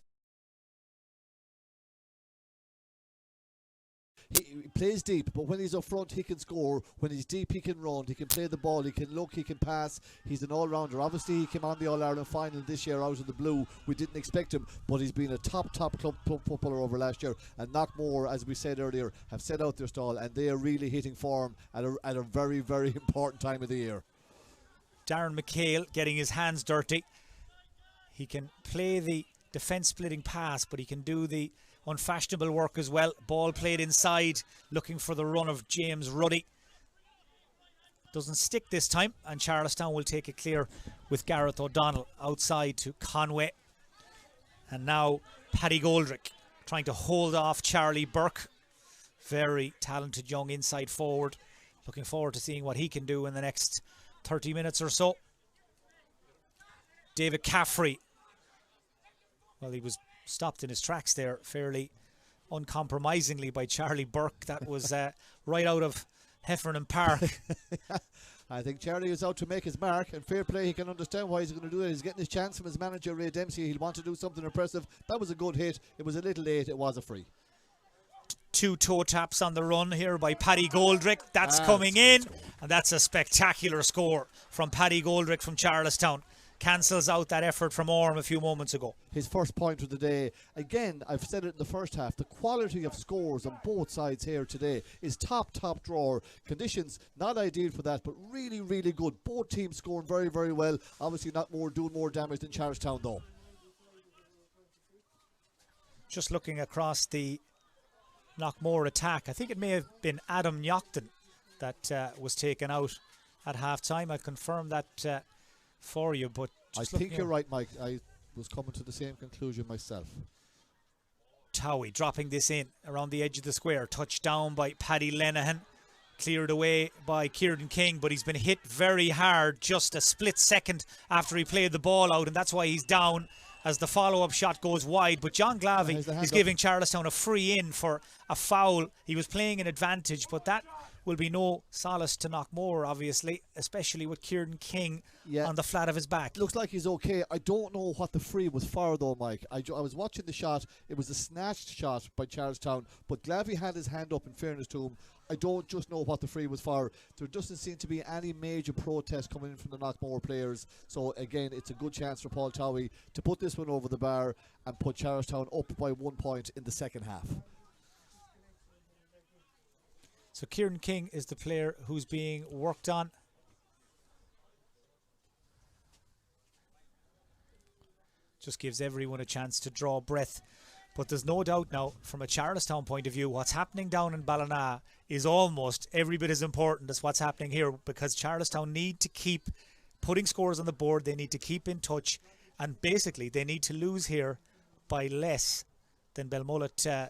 He plays deep, but when he's up front, he can score. When he's deep, he can run. He can play the ball. He can look. He can pass. He's an all-rounder. Obviously, he came on the All-Ireland final this year out of the blue. We didn't expect him, but he's been a top club footballer over last year. And Knockmore, as we said earlier, have set out their stall, and they are really hitting form at a very, very important time of the year. Darren McHale getting his hands dirty. He can play the defence-splitting pass, but he can do the unfashionable work as well. Ball played inside, looking for the run of James Ruddy. Doesn't stick this time, and Charlestown will take it clear with Gareth O'Donnell outside to Conway. And now Paddy Goldrick trying to hold off Charlie Burke. Very talented young inside forward. Looking forward to seeing what he can do in the next 30 minutes or so. David Caffrey. Well, he was stopped in his tracks there fairly uncompromisingly by Charlie Burke. That was right out of Heffernan Park. I think Charlie is out to make his mark, and fair play, he can understand why he's going to do it. He's getting his chance from his manager Ray Dempsey. He'll want to do something impressive. That was a good hit. It was a little late. It was a free. 2 toe taps on the run here by Paddy Goldrick. That's coming in, and that's a spectacular score from Paddy Goldrick from Charlestown. Cancels out that effort from Orme a few moments ago. His first point of the day. Again, I've said it in the first half, the quality of scores on both sides here today is top drawer. Conditions not ideal for that, but really, really good. Both teams scoring very, very well. Obviously doing more damage than Charlestown though. Just looking across the Knockmore attack, I think it may have been Adam Nyochton that was taken out at half time. I'll confirm that for you, but I think you're right, Mike. I was coming to the same conclusion myself. Towie dropping this in around the edge of the square, touched down by Paddy Lenihan, cleared away by Kieran King, but he's been hit very hard just a split second after he played the ball out, and that's why he's down as the follow-up shot goes wide. But John Glavey is giving Charlestown a free in for a foul. He was playing an advantage, but that will be no solace to Knockmore, obviously, especially with Kieran King on the flat of his back. Looks like he's okay. I don't know what the free was for though, Mike. I was watching the shot. It was a snatched shot by Charlestown, but Glavey had his hand up in fairness to him. I don't just know what the free was for. There doesn't seem to be any major protest coming in from the Knockmore players. So again, it's a good chance for Paul Towie to put this one over the bar and put Charlestown up by 1 point in the second half. So Kieran King is the player who's being worked on. Just gives everyone a chance to draw breath. But there's no doubt now, from a Charlestown point of view, what's happening down in Ballina is almost every bit as important as what's happening here, because Charlestown need to keep putting scores on the board. They need to keep in touch, and basically they need to lose here by less than Belmullet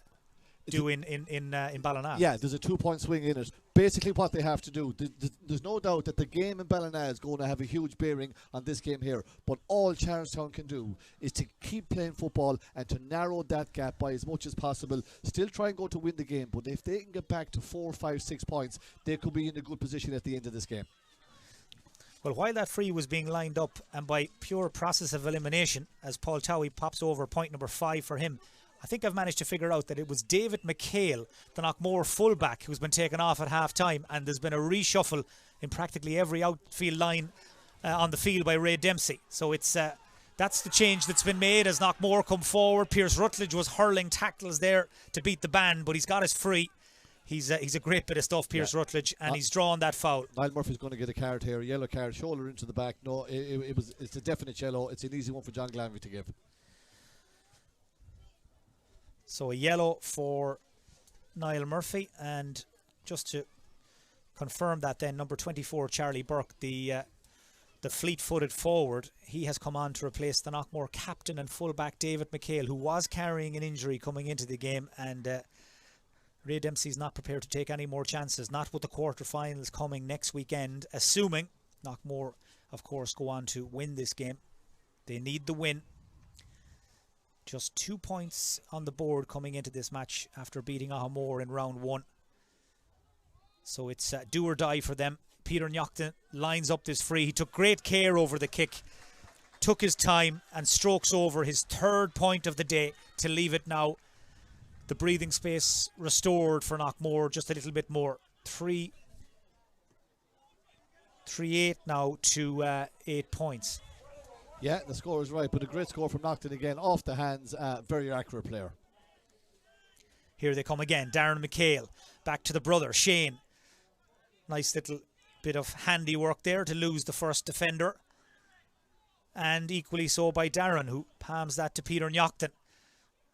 do in Ballina. Yeah, there's a 2-point swing in it. Basically what they have to do, there's no doubt that the game in Ballina is going to have a huge bearing on this game here, but all Charlestown can do is to keep playing football and to narrow that gap by as much as possible. Still try and go to win the game, but if they can get back to 4, 5, 6 points, they could be in a good position at the end of this game. Well, while that free was being lined up, and by pure process of elimination, as Paul Towie pops over point number 5 for him, I think I've managed to figure out that it was David McHale, the Knockmore fullback, who's been taken off at half-time, and there's been a reshuffle in practically every outfield line on the field by Ray Dempsey. So it's that's the change that's been made as Knockmore come forward. Pierce Rutledge was hurling tackles there to beat the band, but he's got his free. He's a great bit of stuff, Pierce Rutledge, and he's drawn that foul. Niall Murphy's going to get a card here, a yellow card, shoulder into the back. No, it's a definite yellow. It's an easy one for John Glanvey to give. So a yellow for Niall Murphy, and just to confirm that then, number 24, Charlie Burke, the fleet-footed forward, he has come on to replace the Knockmore captain and fullback David McHale, who was carrying an injury coming into the game, and Ray Dempsey's not prepared to take any more chances, not with the quarterfinals coming next weekend, assuming Knockmore, of course, go on to win this game. They need the win. Just 2 points on the board coming into this match after beating Ahamore in round 1. So it's do or die for them. Peter Knockton lines up this free. He took great care over the kick, took his time and strokes over his 3rd point of the day to leave it now. The breathing space restored for Knockmore just a little bit more. 3-8 now to 8 points. Yeah, the score is right, but a great score from Knockton again, off the hands, very accurate player. Here they come again, Darren McHale, back to the brother, Shane. Nice little bit of handiwork there to lose the first defender. And equally so by Darren, who palms that to Peter Knockton.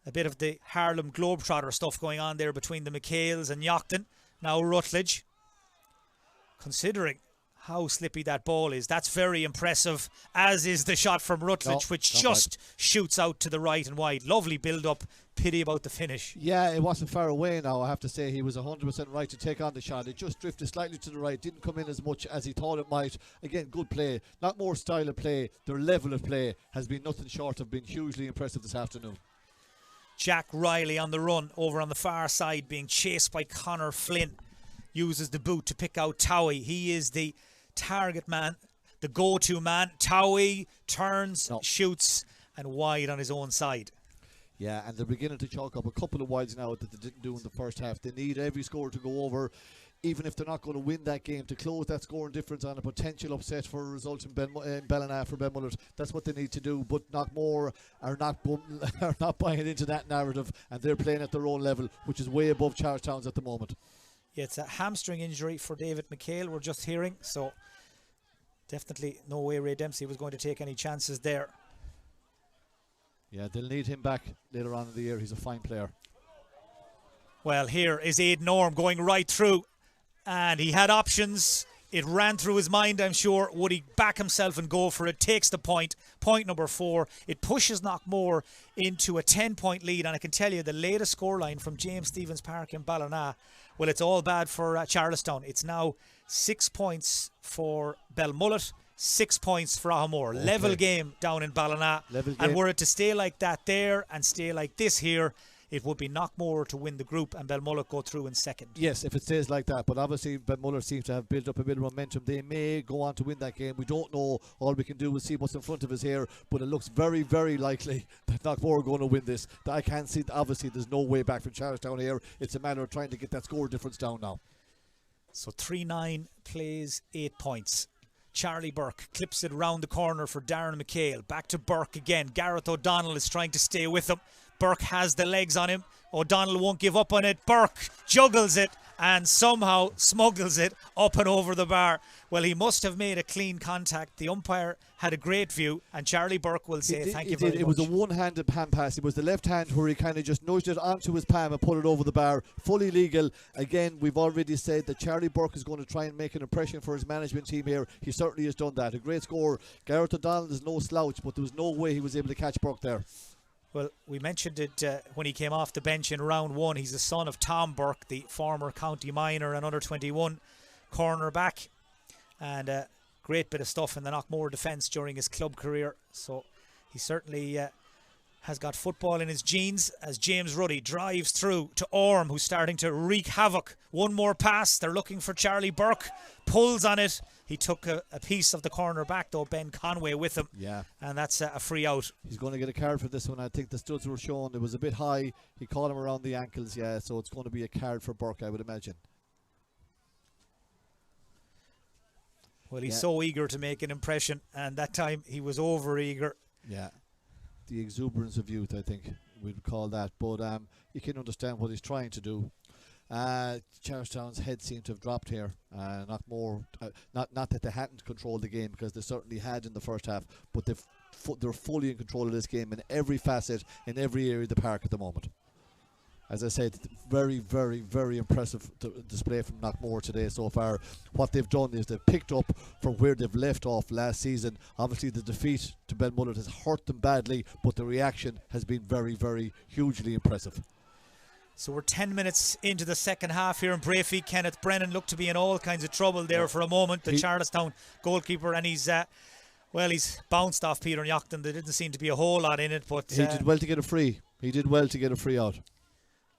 A bit of the Harlem Globetrotter stuff going on there between the McHales and Knockton. Now Rutledge, considering how slippy that ball is, that's very impressive, as is the shot from Rutledge, which just shoots out to the right and wide. Lovely build-up, pity about the finish. Yeah, it wasn't far away now, I have to say. He was 100% right to take on the shot. It just drifted slightly to the right, didn't come in as much as he thought it might. Again, good play, not more style of play. Their level of play has been nothing short of being hugely impressive this afternoon. Jack Riley on the run, over on the far side, being chased by Connor Flynn. Uses the boot to pick out Towie. He is the target man, the go-to man. Towie turns, shoots, and wide on his own side. Yeah, and they're beginning to chalk up a couple of wides now that they didn't do in the first half. They need every score to go over, even if they're not going to win that game, to close that scoring difference on a potential upset for a result in Ballina for Ben Mullert. That's what they need to do, but Knockmore are not buying into that narrative, and they're playing at their own level, which is way above Charlestown's at the moment. Yeah, it's a hamstring injury for David McHale, we're just hearing, so definitely no way Ray Dempsey was going to take any chances there. Yeah, they'll need him back later on in the year. He's a fine player. Well, here is Aidan Norm going right through, and he had options. It ran through his mind, I'm sure. Would he back himself and go for it? Takes the point. Point number 4. It pushes Knockmore into a 10-point lead, and I can tell you the latest scoreline from James Stevens Park in Ballina, well, it's all bad for Charlestown. It's now 6 points for Belmullet, 6 points for Ahamore. Okay. Level game down in Ballina. And were it to stay like that there and stay like this here, it would be Knockmore to win the group and Belmullet go through in second. Yes, if it stays like that. But obviously Belmullet seems to have built up a bit of momentum. They may go on to win that game. We don't know. All we can do is see what's in front of us here. But it looks very, very likely that Knockmore are going to win this. I can't see. Obviously, there's no way back from Charlestown here. It's a matter of trying to get that score difference down now. So 3-9 plays 8 points. Charlie Burke clips it round the corner for Darren McHale. Back to Burke again. Gareth O'Donnell is trying to stay with him. Burke has the legs on him. O'Donnell won't give up on it. Burke juggles it and somehow smuggles it up and over the bar. Well, he must have made a clean contact. The umpire had a great view, and Charlie Burke will say thank you very much. It was a one-handed hand pass. It was the left hand where he kind of just nudged it onto his palm and put it over the bar. Fully legal. Again, we've already said that Charlie Burke is going to try and make an impression for his management team here. He certainly has done that. A great score. Gareth O'Donnell is no slouch, but there was no way he was able to catch Burke there. Well, we mentioned it when he came off the bench in round 1. He's the son of Tom Burke, the former county minor and under 21 cornerback, and a great bit of stuff in the Knockmore defence during his club career. So he certainly has got football in his genes as James Ruddy drives through to Orm, who's starting to wreak havoc. One more pass. They're looking for Charlie Burke. Pulls on it. He took a piece of the corner back, though, Ben Conway with him. Yeah. And that's a free out. He's going to get a card for this one. I think the studs were shown. It was a bit high. He caught him around the ankles, yeah, so it's going to be a card for Burke, I would imagine. Well, he's so eager to make an impression, and that time he was over-eager. Yeah. The exuberance of youth, I think we'd call that. But you can understand what he's trying to do. Charlestown's head seemed to have dropped here. Knockmore, not that they hadn't controlled the game, because they certainly had in the first half, but they're fully in control of this game in every facet, in every area of the park at the moment. As I said, very, very, very impressive display from Knockmore today so far. What they've done is they've picked up from where they've left off last season. Obviously, the defeat to Belmullet has hurt them badly, but the reaction has been very, very hugely impressive. So we're 10 minutes into the second half here in Brafey. Kenneth Brennan looked to be in all kinds of trouble there for a moment, the Charlestown goalkeeper, and he's bounced off Peter Knockton. There didn't seem to be a whole lot in it, but he did well to get a free. He did well to get a free out.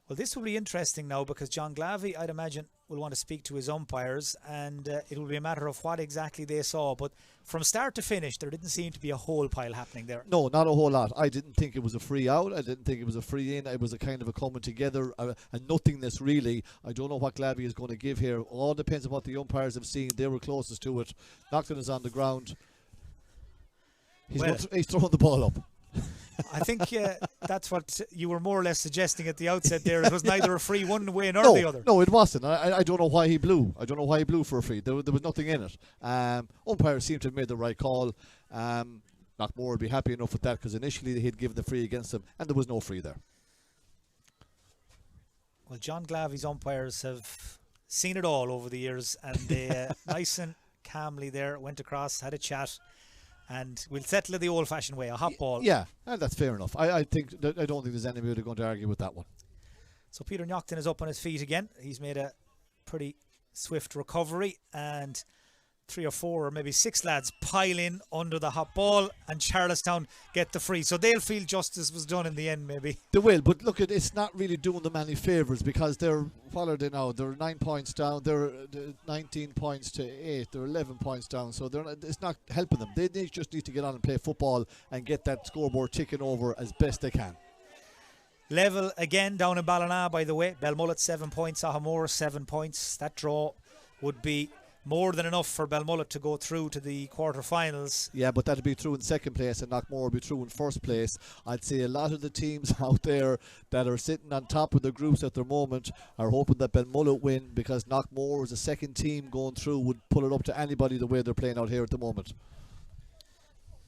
Well, this will be interesting now, because John Glavey, I'd imagine, will want to speak to his umpires, and it will be a matter of what exactly they saw. But from start to finish, there didn't seem to be a whole pile happening there. No, not a whole lot. I didn't think it was a free out. I didn't think it was a free in. It was a kind of a coming together, a nothingness really. I don't know what Glavey is going to give here. All depends on what the umpires have seen. They were closest to it. Knockton is on the ground. He's throwing the ball up. I think that's what you were more or less suggesting at the outset there. It was neither a free one way nor the other. No, it wasn't. I don't know why he blew. I don't know why he blew for a free. There was nothing in it. Umpires seemed to have made the right call. Knockmore would be happy enough with that, because initially they had given the free against him, and there was no free there. Well, John Glavey's umpires have seen it all over the years, and they nice and calmly there went across, had a chat. And we'll settle it the old-fashioned way, a hot ball. Yeah, and that's fair enough. I don't think there's anybody going to argue with that one. So Peter Knockton is up on his feet again. He's made a pretty swift recovery, and 3 or 4 or maybe 6 lads pile in under the hot ball, and Charlestown get the free. So they'll feel justice was done in the end, maybe. They will, but look, it's not really doing them any favours, because what are they now? They're 9 points down. They're 19 points to 8. They're 11 points down. So it's not helping them. They just need to get on and play football and get that scoreboard ticking over as best they can. Level again down in Ballina, by the way. Belmullet 7 points, Ahamore 7 points. That draw would be more than enough for Belmullet to go through to the quarterfinals. Yeah, but that'll be true in second place, and Knockmore will be true in first place. I'd say a lot of the teams out there that are sitting on top of the groups at the moment are hoping that Belmullet win, because Knockmore as a second team going through would pull it up to anybody the way they're playing out here at the moment.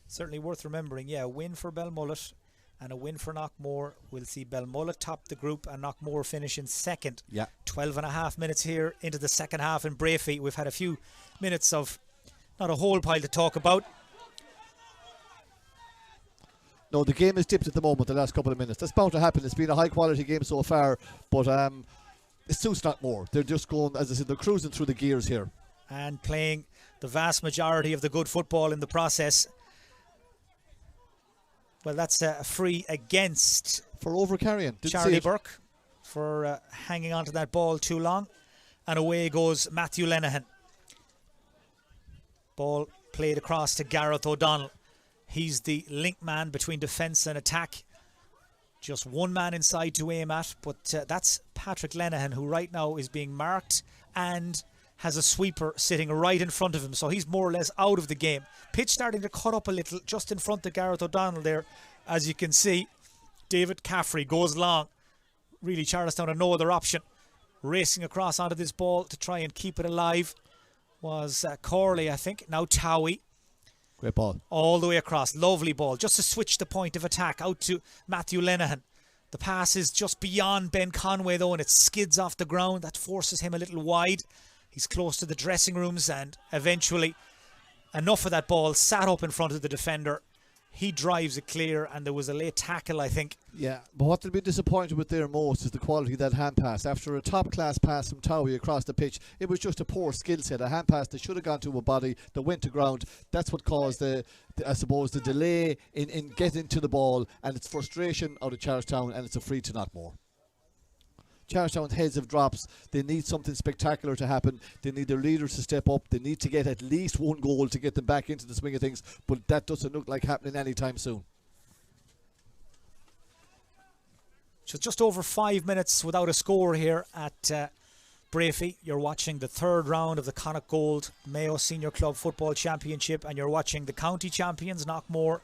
Certainly worth remembering, yeah, a win for Belmullet and a win for Knockmore. We'll see Belmullet top the group and Knockmore finish in second. Yeah. 12 and a half minutes here into the second half in Brafey. We've had a few minutes of not a whole pile to talk about. No, the game is dipped at the moment, the last couple of minutes. That's bound to happen. It's been a high quality game so far, but it suits Knockmore. They're just going, as I said, they're cruising through the gears here. And playing the vast majority of the good football in the process. Well, that's a free against for overcarrying. Charlie Burke for hanging on to that ball too long. And away goes Matthew Lenihan. Ball played across to Gareth O'Donnell. He's the link man between defence and attack. Just one man inside to aim at, but that's Patrick Lenihan, who right now is being marked and has a sweeper sitting right in front of him, so he's more or less out of the game. Pitch starting to cut up a little just in front of Gareth O'Donnell there. As you can see, David Caffrey goes long. Really, Charlestown had no other option. Racing across onto this ball to try and keep it alive was Corley, I think. Now Towie. Great ball. All the way across. Lovely ball. Just to switch the point of attack out to Matthew Lenihan. The pass is just beyond Ben Conway though, and it skids off the ground. That forces him a little wide. He's close to the dressing rooms, and eventually enough of that ball sat up in front of the defender. he drives it clear, and there was a late tackle, I think. Yeah, but what they'll be disappointed with there most is the quality of that hand pass. After a top-class pass from Towie across the pitch, it was just a poor skill set. A hand pass that should have gone to a body that went to ground. That's what caused I suppose, the delay in getting to the ball, and it's frustration out of Charlestown, and it's a free to Knockmore. Charlestown's heads have drops. They need something spectacular to happen. They need their leaders to step up. They need to get at least one goal to get them back into the swing of things, but that doesn't look like happening anytime soon. So just over 5 minutes without a score here at Brafey. You're watching the third round of the Connacht Gold Mayo Senior Club Football Championship, and you're watching the county champions Knockmore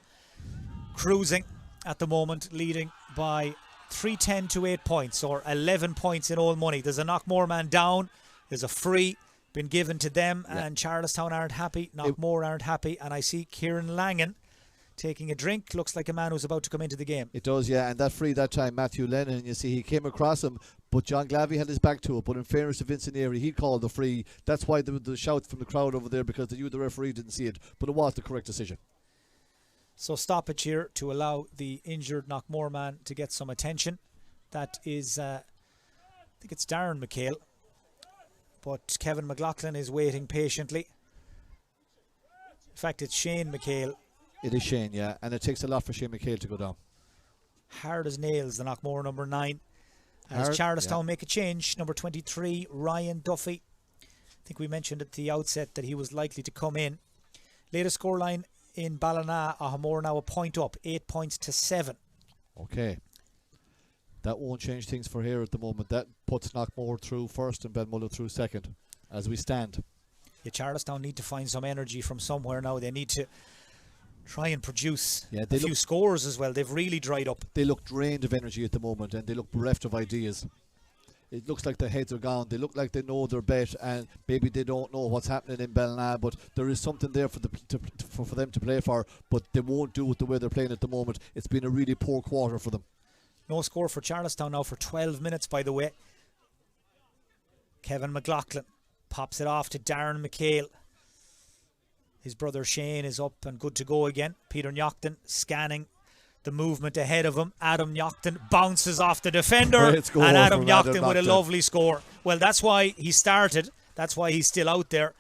cruising at the moment, leading by 310 to 8 points, or 11 points in all money. There's a Knockmore man down. There's a free been given to them, and Charlestown aren't happy. Knockmore aren't happy, and I see Kieran Langan taking a drink. Looks like a man who's about to come into the game. It does, yeah, and that free that time, Matthew Lennon, you see he came across him, but John Glavey had his back to it. But in fairness to Vincent Airy, he called the free. That's why the shout from the crowd over there, because the referee didn't see it, but it was the correct decision. So stoppage here to allow the injured Knockmore man to get some attention. That is, I think it's Darren McHale, but Kevin McLaughlin is waiting patiently. In fact, it's Shane McHale. It is Shane, yeah, and it takes a lot for Shane McHale to go down. Hard as nails, the Knockmore number 9. As Charlestown make a change, number 23, Ryan Duffy. I think we mentioned at the outset that he was likely to come in. Latest scoreline in Ballina, Ahamore now a point up, 8 points to 7. Okay. That won't change things for here at the moment. That puts Knockmore through first and Benmullen through second as we stand. Yeah, Charlestown need to find some energy from somewhere now. They need to try and produce a few scores as well. They've really dried up. They look drained of energy at the moment, and they look bereft of ideas. It looks like their heads are gone. They look like they know their bet, and maybe they don't know what's happening in Ballina, but there is something there for them to play for, but they won't do it the way they're playing at the moment. It's been a really poor quarter for them. No score for Charlestown now for 12 minutes, by the way. Kevin McLaughlin pops it off to Darren McHale. His brother Shane is up and good to go again. Peter Knockton scanning the movement ahead of him. Adam Knockton bounces off the defender, and Adam Knockton with a lovely score. Well, that's why he started. That's why he's still out there.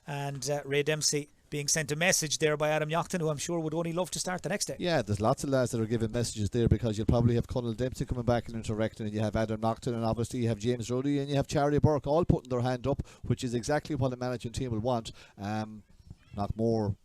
And Ray Dempsey being sent a message there by Adam Knockton, who I'm sure would only love to start the next day. Yeah, there's lots of lads that are giving messages there, because you'll probably have Conal Dempsey coming back and interacting, and you have Adam Knockton, and obviously you have James Ruddy, and you have Charlie Burke all putting their hand up, which is exactly what a managing team will want. Knockmore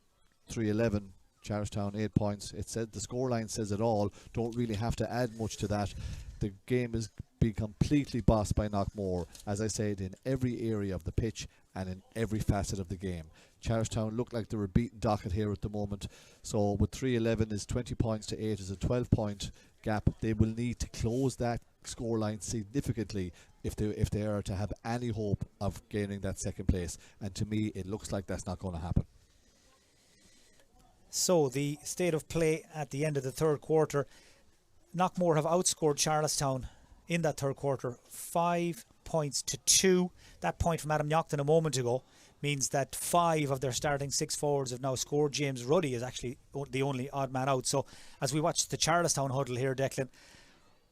3-11, Charlestown 8 points. It said the scoreline says it all. Don't really have to add much to that. The game is being completely bossed by Knockmore, as I said, in every area of the pitch and in every facet of the game. Charlestown look like they're a beaten docket here at the moment. So with 3-11 is 20 points to 8 is a 12-point gap. They will need to close that scoreline significantly if they are to have any hope of gaining that second place. And to me, it looks like that's not going to happen. So the state of play at the end of the third quarter, Knockmore have outscored Charlestown in that third quarter 5 points to 2. That point from Adam Knockton a moment ago means that 5 of their starting 6 forwards have now scored. James Ruddy is actually the only odd man out. So as we watch the Charlestown huddle here, Declan,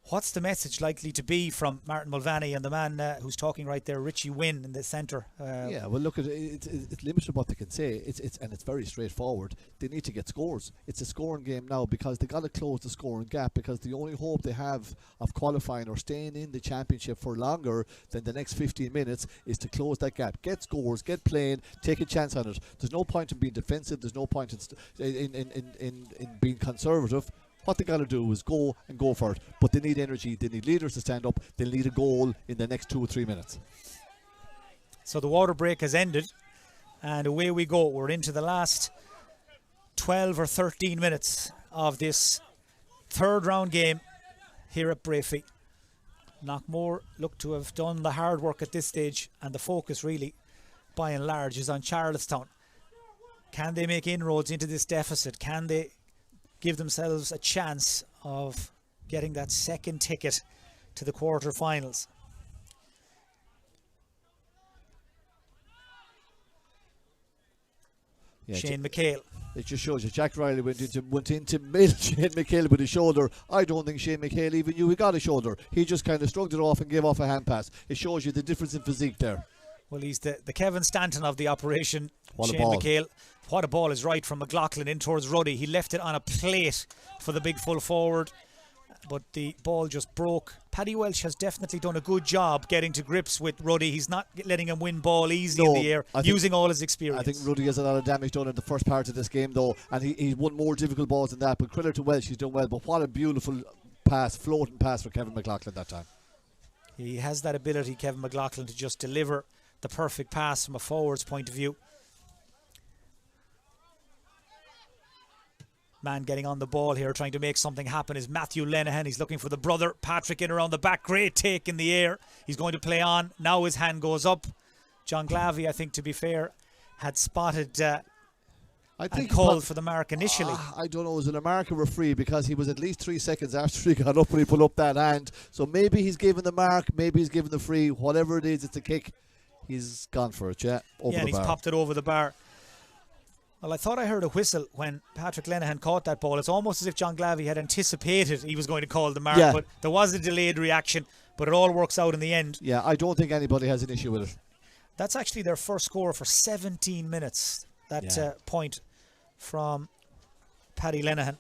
what's the message likely to be from Martin Mulvaney and the man who's talking right there, Richie Wynn, in the centre? Yeah, well, look, it's limited what they can say. It's very straightforward. They need to get scores. It's a scoring game now, because they got to close the scoring gap, because the only hope they have of qualifying or staying in the championship for longer than the next 15 minutes is to close that gap. Get scores, get playing, take a chance on it. There's no point in being defensive. There's no point in being conservative. What they got to do is go for it. But they need energy. They need leaders to stand up. They'll need a goal in the next 2 or 3 minutes. So the water break has ended, and away we go. We're into the last 12 or 13 minutes of this third round game here at Brafey. Knockmore look to have done the hard work at this stage, and the focus really, by and large, is on Charlestown. Can they make inroads into this deficit? Can they give themselves a chance of getting that second ticket to the quarter-finals? Yeah, Shane McHale. It just shows you Jack Riley went into mill Shane McHale with his shoulder. I don't think Shane McHale even knew he got a shoulder. He just kind of shrugged it off and gave off a hand pass. It shows you the difference in physique there. Well, he's the Kevin Stanton of the operation. What a Shane ball. McHale. What a ball is right from McLaughlin in towards Ruddy. He left it on a plate for the big full forward, but the ball just broke. Paddy Welch has definitely done a good job getting to grips with Ruddy. He's not letting him win ball easy in the air, using all his experience. I think Ruddy has a lot of damage done in the first part of this game, though, and he won more difficult balls than that. But credit to Welch, he's done well. But what a beautiful pass, floating pass for Kevin McLaughlin that time. He has that ability, Kevin McLaughlin, to just deliver the perfect pass from a forward's point of view. Man getting on the ball here, trying to make something happen, is Matthew Lenihan. He's looking for the brother. Patrick in around the back. Great take in the air. He's going to play on. Now his hand goes up. John Glavey, I think, to be fair, had spotted and called for the mark initially. I don't know, it was an American referee because he was at least 3 seconds after he got up when he put up that hand. So maybe he's given the mark, maybe he's given the free. Whatever it is, it's a kick. He's gone for it, over the and he's bar. popped it over the bar. Well, I thought I heard a whistle when Patrick Lenihan caught that ball. It's almost as if John Glavey had anticipated he was going to call the mark, but there was a delayed reaction, but it all works out in the end. Yeah, I don't think anybody has an issue with it. That's actually their first score for 17 minutes, that point from Paddy Lenihan,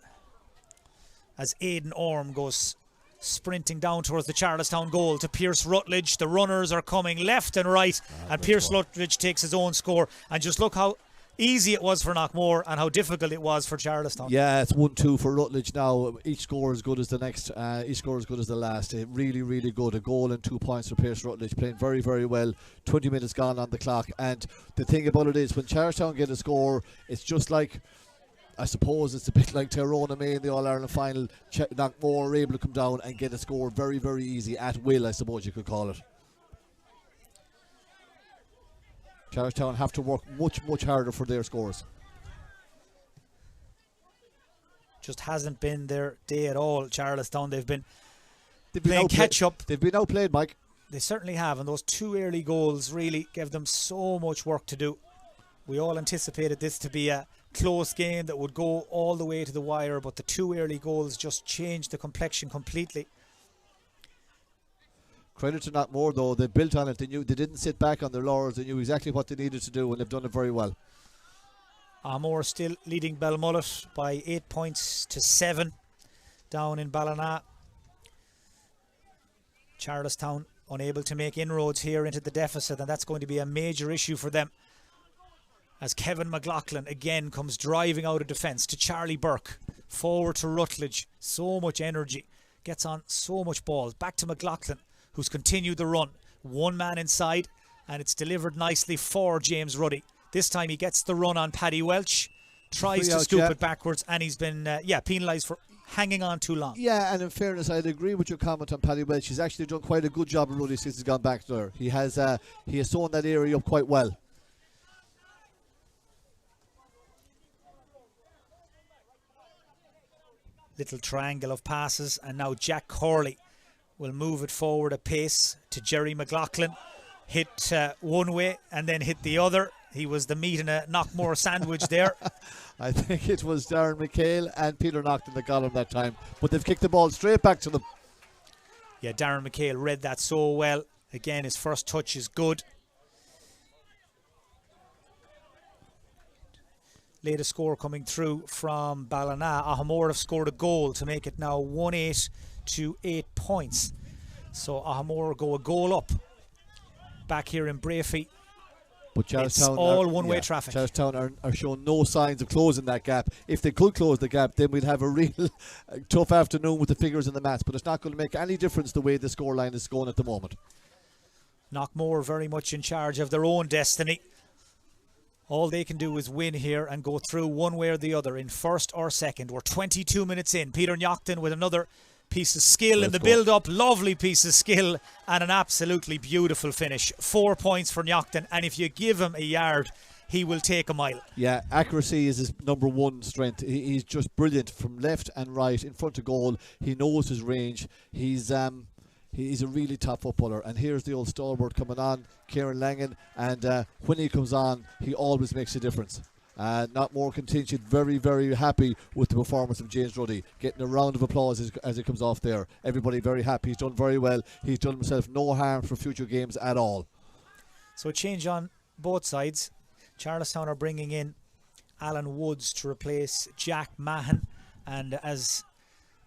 as Aidan Orme goes sprinting down towards the Charlestown goal to Pierce Rutledge. The runners are coming left and right, and Pierce Rutledge takes his own score. And just look how easy it was for Knockmore and how difficult it was for Charlestown. Yeah, it's 1-2 for Rutledge now. Each score as good as the next, each score as good as the last. Really, really good. A goal and 2 points for Pierce Rutledge, playing very, very well. 20 minutes gone on the clock. And the thing about it is, when Charlestown get a score, it's just like, I suppose it's a bit like Tyrone and Mayo in the All-Ireland final. Knockmore are able to come down and get a score very, very easy, at will, I suppose you could call it. Charlestown have to work much, much harder for their scores. Just hasn't been their day at all, Charlestown. They've been playing catch-up. They've been outplayed, Mike. They certainly have, and those 2 early goals really gave them so much work to do. We all anticipated this to be a close game that would go all the way to the wire, but the 2 early goals just changed the complexion completely. Credit to Knockmore, though. They built on it. They didn't sit back on their laurels. They knew exactly what they needed to do, and they've done it very well. Armore still leading Belmullet by 8 points to 7 down in Ballina. Charlestown unable to make inroads here into the deficit, and that's going to be a major issue for them, as Kevin McLaughlin again comes driving out of defence to Charlie Burke, forward to Rutledge. So much energy, gets on so much balls. Back to McLaughlin, who's continued the run. One man inside, and it's delivered nicely for James Ruddy. This time he gets the run on Paddy Welch, tries to scoop it backwards, and he's been penalised for hanging on too long. Yeah, and in fairness, I'd agree with your comment on Paddy Welch. He's actually done quite a good job of Ruddy since he's gone back there. He has sewn that area up quite well. Little triangle of passes, and now Jack Corley will move it forward a pace to Jerry McLaughlin. Hit one way and then hit the other. He was the meat in a Knockmore sandwich there. I think it was Darren McHale and Peter Knockton that got him that time, but they've kicked the ball straight back to them. Yeah, Darren McHale read that so well. Again, his first touch is good. Latest score coming through from Ballina. Ahamore have scored a goal to make it now 1-8 to 8 points. So Ahamore go a goal up back here in Brafey. But Charlestown, it's all one-way traffic. Charlestown are showing no signs of closing that gap. If they could close the gap, then we'd have a real tough afternoon with the figures and the maths. But it's not going to make any difference the way the scoreline is going at the moment. Knockmore very much in charge of their own destiny. All they can do is win here and go through one way or the other in first or second. We're 22 minutes in. Peter Knockton with another piece of skill in the build-up. Lovely piece of skill and an absolutely beautiful finish. 4 points for Knockton, and if you give him a yard, he will take a mile. Yeah, accuracy is his number one strength. He's just brilliant from left and right in front of goal. He knows his range. He's a really top footballer. And here's the old stalwart coming on, Kieran Langan, and when he comes on, he always makes a difference. Knockmore contingent very, very happy with the performance of James Ruddy, getting a round of applause as it comes off there. Everybody very happy. He's done very well. He's done himself no harm for future games at all. So a change on both sides. Charlestown are bringing in Alan Woods to replace Jack Mahan, and as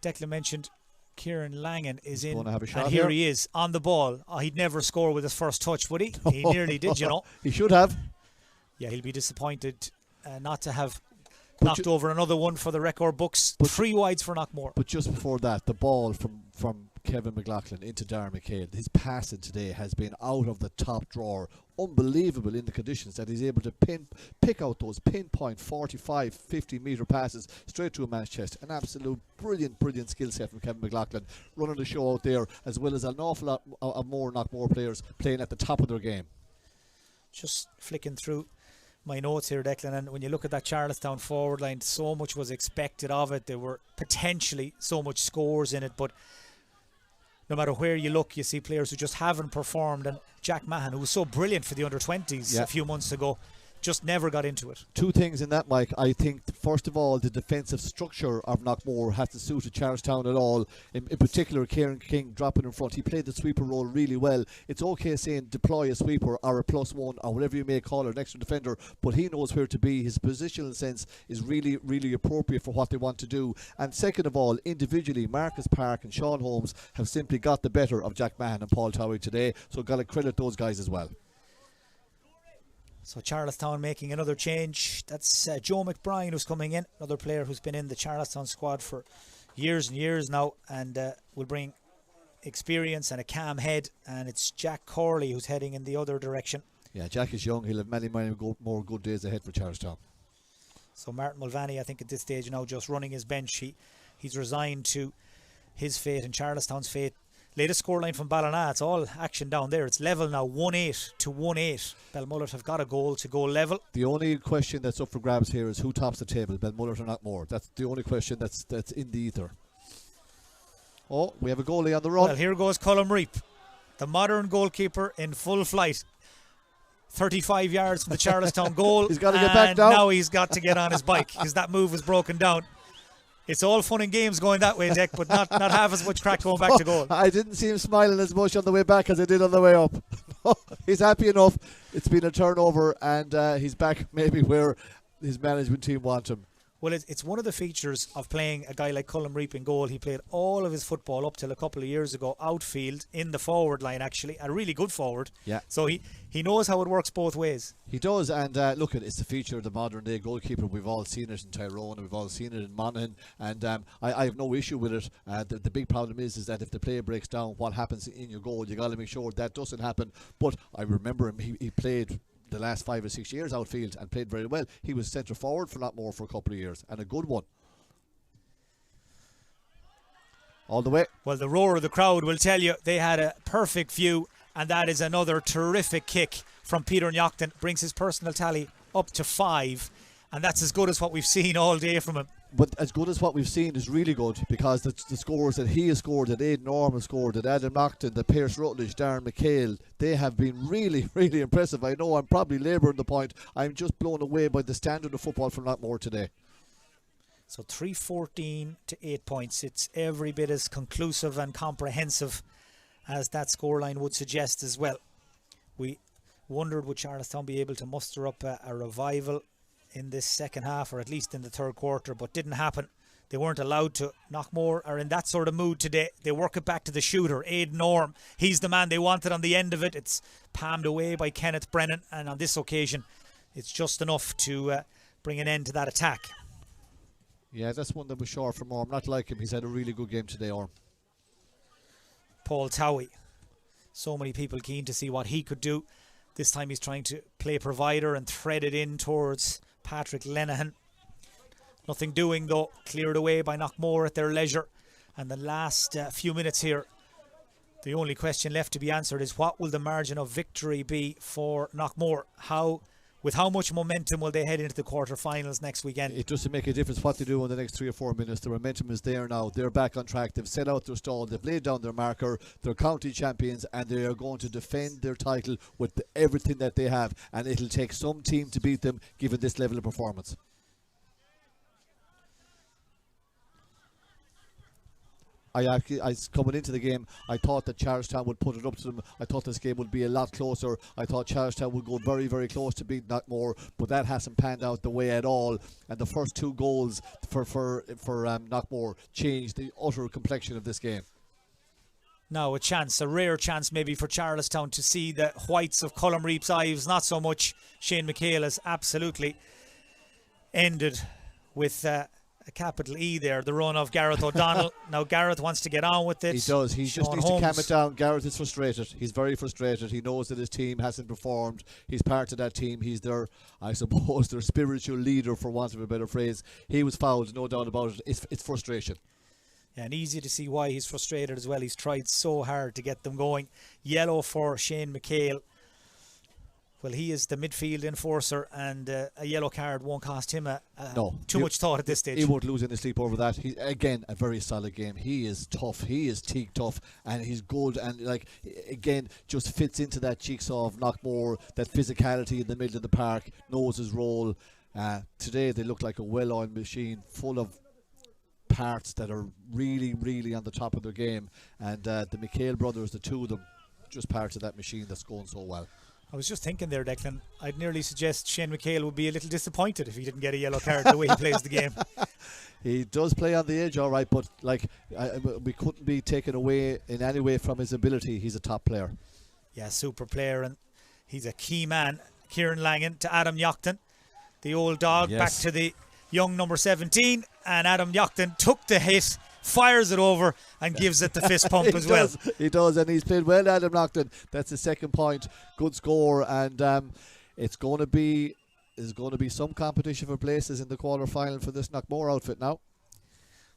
Declan mentioned, Kieran Langan is in, have a shot and here he is on the ball. He'd never score with his first touch, would he? He nearly did, you know. He should have. Yeah, he'll be disappointed not to have knocked over another one for the record books. 3 wides for Knockmore. But just before that, the ball from Kevin McLaughlin into Darren McHale, his passing today has been out of the top drawer. Unbelievable in the conditions that he's able to pick out those pinpoint 45, 50 metre passes straight to a man's chest. An absolute brilliant skill set from Kevin McLaughlin, running the show out there, as well as an awful lot of more Knockmore players playing at the top of their game. Just flicking through my notes here, Declan, and when you look at that Charlestown forward line, so much was expected of it. There were potentially so much scores in it, but no matter where you look, you see players who just haven't performed. And Jack Mahan, who was so brilliant for the under-20s a few months ago, just never got into it. 2 things in that, Mike. I think, first of all, the defensive structure of Knockmore hasn't suited Charlestown at all. In particular, Kieran King dropping in front. He played the sweeper role really well. It's okay saying deploy a sweeper or a +1 or whatever you may call it, an extra defender, but he knows where to be. His positional sense is really, really appropriate for what they want to do. And second of all, individually, Marcus Park and Sean Holmes have simply got the better of Jack Mahan and Paul Towie today, so got to credit those guys as well. So Charlestown making another change. That's Joe McBride who's coming in, another player who's been in the Charlestown squad for years and years now, and will bring experience and a calm head. And it's Jack Corley who's heading in the other direction. Yeah, Jack is young. He'll have many more good days ahead for Charlestown. So Martin Mulvaney, I think at this stage now, just running his bench. He's resigned to his fate and Charlestown's fate. Latest scoreline from Ballina, it's all action down there. It's level now, 1-8 to 1-8. Belmullet have got a goal to go level. The only question that's up for grabs here is who tops the table, Belmullet or Knockmore. That's the only question that's in the ether. Oh, we have a goalie on the run. Well, here goes Colm Reap, the modern goalkeeper in full flight. 35 yards from the Charlestown goal. He's got to get back down. Now he's got to get on his bike because that move was broken down. It's all fun and games going that way, Dick, but not half as much crack going back to goal. I didn't see him smiling as much on the way back as I did on the way up. He's happy enough. It's been a turnover, and he's back maybe where his management team want him. Well, it's one of the features of playing a guy like Colm Reap in goal. He played all of his football up till a couple of years ago outfield in the forward line, actually, a really good forward. Yeah. So he knows how it works both ways. He does, and look, it's the feature of the modern day goalkeeper. We've all seen it in Tyrone, and we've all seen it in Monaghan, and I have no issue with it. The big problem is that if the play breaks down, what happens in your goal? You got to make sure that doesn't happen. But I remember him; he played the last 5 or 6 years outfield and played very well. He was centre forward for Knockmore for a couple of years, and a good one. All the way. Well, the roar of the crowd will tell you they had a perfect view, and that is another terrific kick from Peter Knockton. Brings his personal tally up to 5, and that's as good as what we've seen all day from him. But as good as what we've seen is really good, because the scores that he has scored, that Aidan Norman scored, that Adam Knockton, that Pierce Rutledge, Darren McHale, they have been really, really impressive. I know I'm probably labouring the point. I'm just blown away by the standard of football from Knockmore today. So 3-14 to 8 points. It's every bit as conclusive and comprehensive as that scoreline would suggest as well. We wondered would Charlestown be able to muster up a revival in this second half, or at least in the third quarter, but didn't happen. They weren't allowed to. Knockmore are in that sort of mood today. They work it back to the shooter, Aidan Norm. He's the man they wanted on the end of it. It's palmed away by Kenneth Brennan, and on this occasion it's just enough to bring an end to that attack. Yeah, that's one that was short from Orm. Not like him. He's had a really good game today, Orm. Paul Towie. So many people keen to see what he could do. This time he's trying to play provider and thread it in towards Patrick Lenihan. Nothing doing though. Cleared away by Knockmore at their leisure. And the last few minutes here, the only question left to be answered is what will the margin of victory be for Knockmore? How with how much momentum will they head into the quarter-finals next weekend? It doesn't make a difference what they do in the next 3 or 4 minutes. The momentum is there now. They're back on track. They've set out their stall. They've laid down their marker. They're county champions, and they are going to defend their title with everything that they have. And it'll take some team to beat them, given this level of performance. Coming into the game, I thought that Charlestown would put it up to them. I thought this game would be a lot closer. I thought Charlestown would go very, very close to beat Knockmore, but that hasn't panned out the way at all. And the first 2 goals for Knockmore changed the utter complexion of this game. Now a rare chance maybe for Charlestown to see the whites of Cullum Reap's eyes. Not so much. Shane McHale has absolutely ended with a capital E there, the run of Gareth O'Donnell. Now Gareth wants to get on with it. He does. He just needs to calm it down. Gareth is frustrated. He's very frustrated. He knows that his team hasn't performed. He's part of that team. He's their, I suppose, their spiritual leader, for want of a better phrase. He was fouled, no doubt about it. It's frustration. Yeah, and easy to see why he's frustrated as well. He's tried so hard to get them going. Yellow for Shane McHale. Well, he is the midfield enforcer, and a yellow card won't cost him too much thought at this stage. He won't lose any sleep over that. He, again, a very solid game. He is tough. He is teak tough, and he's good. And again, just fits into that jigsaw of Knockmore, that physicality in the middle of the park, knows his role. Today they look like a well-oiled machine, full of parts that are really, really on the top of their game. And the McHale brothers, the 2 of them, just parts of that machine that's going so well. I was just thinking there, Declan, I'd nearly suggest Shane McHale would be a little disappointed if he didn't get a yellow card the way he plays the game. He does play on the edge, all right, but we couldn't be taken away in any way from his ability. He's a top player. Yeah, super player, and he's a key man. Kieran Langan to Adam Yochton, the old dog, yes. Back to the young number 17, and Adam Yochton took the hit, fires it over, and gives it the fist pump as well. He does, and he's played well, Adam Yochton. That's the second point. Good score, and there's going to be some competition for places in the quarter-final for this Knockmore outfit now.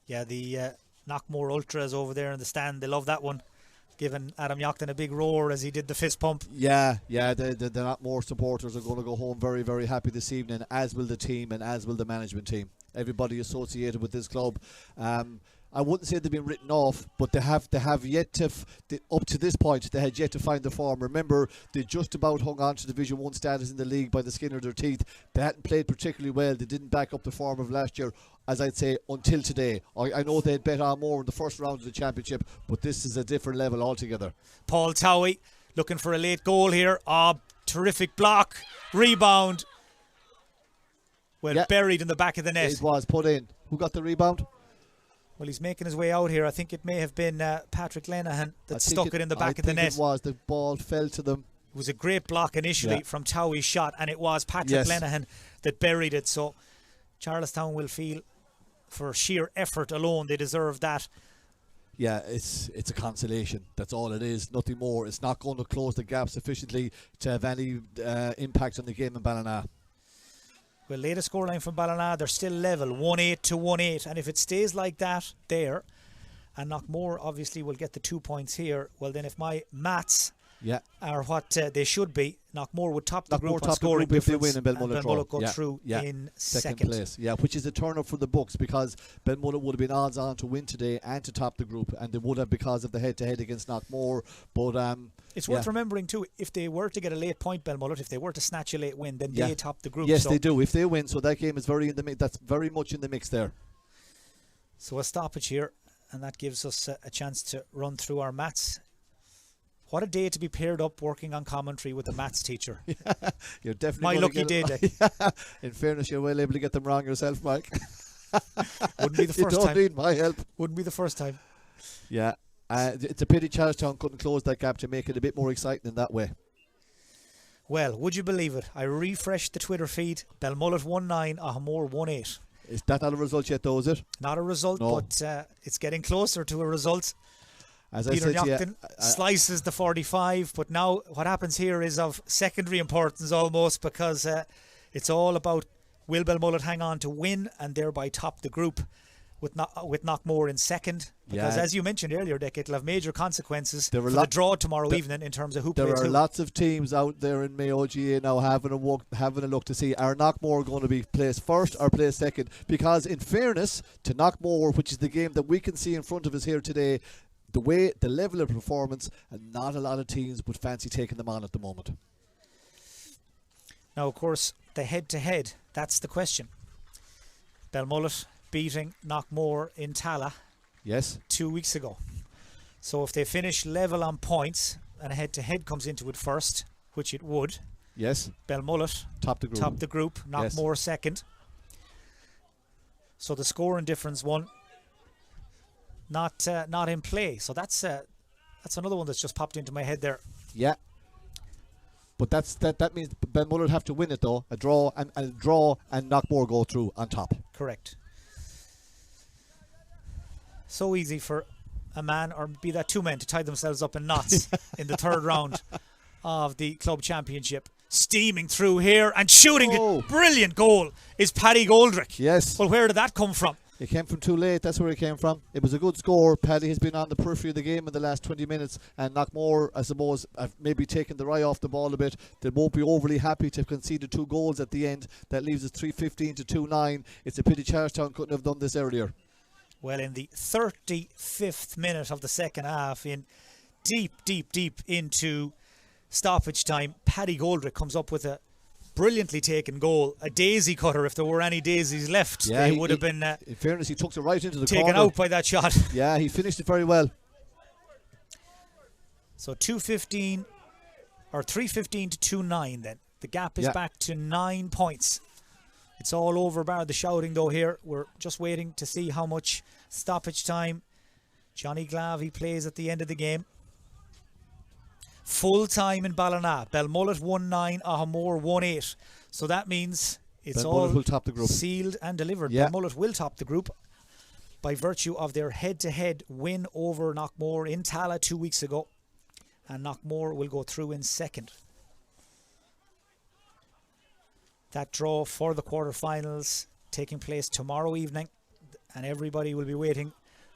Yeah, the Knockmore Ultras over there in the stand, they love that one, giving Adam Yochton a big roar as he did the fist pump. Yeah, the Knockmore supporters are going to go home very, very happy this evening, as will the team and as will the management team. Everybody associated with this club. I wouldn't say they've been written off, but they have yet to, up to this point, they had yet to find the form. Remember, they just about hung on to Division 1 status in the league by the skin of their teeth. They hadn't played particularly well. They didn't back up the form of last year, as I'd say, until today. I know they'd bet on more in the first round of the championship, but this is a different level altogether. Paul Towie looking for a late goal here. Terrific block, rebound. Well, buried in the back of the net. It was put in. Who got the rebound? Well, he's making his way out here. I think it may have been Patrick Lenahan that stuck it in the back of the net. It was. The ball fell to them. It was a great block initially from Towie's shot, and it was Patrick Lenahan that buried it. So Charlestown will feel, for sheer effort alone, they deserve that. Yeah, it's a consolation. That's all it is. Nothing more. It's not going to close the gap sufficiently to have any impact on the game in Ballina. Well, latest scoreline from Ballina, they're still level, 1-8 to 1-8. And if it stays like that there, and Knockmore obviously will get the 2 points here, well then if my maths are what they should be, Knockmore would top the group on scoring difference, if they win, and Belmullet go through in second place. Yeah, which is a turn up for the books, because Belmullet would have been odds on to win today and to top the group, and they would have because of the head-to-head against Knockmore. But it's worth remembering too, if they were to get a late point, Belmullet, if they were to snatch a late win, then they top the group. Yes, they do. If they win, so that game is very in the mix. That's very much in the mix there. So a stoppage here, and that gives us a chance to run through our maths. What a day to be paired up working on commentary with the maths teacher. You're definitely my lucky day, Dick. In fairness, you're well able to get them wrong yourself, Mike. Wouldn't be the first time. You don't need my help. Wouldn't be the first time. Yeah. It's a pity Charlestown couldn't close that gap to make it a bit more exciting in that way. Well, would you believe it? I refreshed the Twitter feed. Belmullet 1-9, Ahamore 1-8. Is that not a result yet, though, is it? Not a result, but it's getting closer to a result. As Peter I said, Yochton slices the 45, but now what happens here is of secondary importance almost, because it's all about will Belmullet hang on to win and thereby top the group. with Knockmore in second, because Yeah. as you mentioned earlier, Dick, it'll have major consequences There for are the draw tomorrow evening in terms of who There plays are who. lots of teams out there in Mayo GA now having a look to see, are Knockmore going to be placed first or placed second? Because in fairness to Knockmore, which is the game that we can see in front of us here today, the level of performance, and not a lot of teams would fancy taking them on at the moment. Now, of course, the head-to-head, that's the question. Belmullet beating Knockmore in Tala Yes. 2 weeks ago. So if they finish level on points and a head-to-head comes into it first, which it would, Yes. Belmullet Top the group. top the group, Knockmore second. So the scoring difference one not in play. So that's another one that's just popped into my head there. Yeah. But that means Belmullet have to win it though. A draw and Knockmore go through on top. Correct. So easy for a man, or be that two men, to tie themselves up in knots in the third round of the club championship. Steaming through here and shooting Oh. it. Brilliant goal is Paddy Goldrick. Yes. Well, where did that come from? It came from too late. That's where it came from. It was a good score. Paddy has been on the periphery of the game in the last 20 minutes, and Knockmore, I suppose, have maybe taken the eye off the ball a bit. They won't be overly happy to have conceded 2 goals at the end. That leaves us 3-15 to 2-9. It's a pity Charlestown couldn't have done this earlier. Well, in the 35th minute of the second half, in deep into stoppage time, Paddy Goldrick comes up with a brilliantly taken goal, a daisy cutter. If there were any daisies left, they would have been in fairness, he took it right into the taken corner. out by that shot. Yeah, he finished it very well. So 3:15 to 2-9 then. The gap is back to 9 points. It's all over bar the shouting though here. We're just waiting to see how much stoppage time Johnny Glavey plays at the end of the game. Full time in Ballina. Belmullet 1-9, Ahamore 1-8. So that means it's Belmullet all will top the group. sealed and delivered. Yeah. Belmullet will top the group by virtue of their head-to-head win over Knockmore in Tala 2 weeks ago. And Knockmore will go through in second. That draw for the quarterfinals taking place tomorrow evening, and everybody will be waiting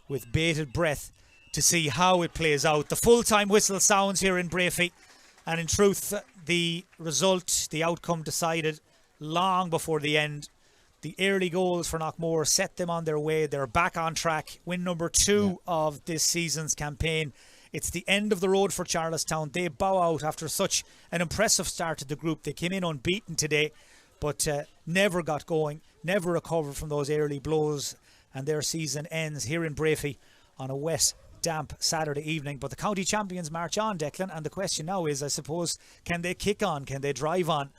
with bated breath to see how it plays out. The full-time whistle sounds here in Brafey, and in truth, the result, the outcome decided long before the end. The early goals for Knockmore set them on their way. They're back on track. Win number 2 of this season's campaign. It's the end of the road for Charlestown. They bow out after such an impressive start to the group. They came in unbeaten today, but never got going, never recovered from those early blows, and their season ends here in Brafey on a wet, damp Saturday evening. But the county champions march on, Declan, and the question now is, I suppose, can they kick on? Can they drive on?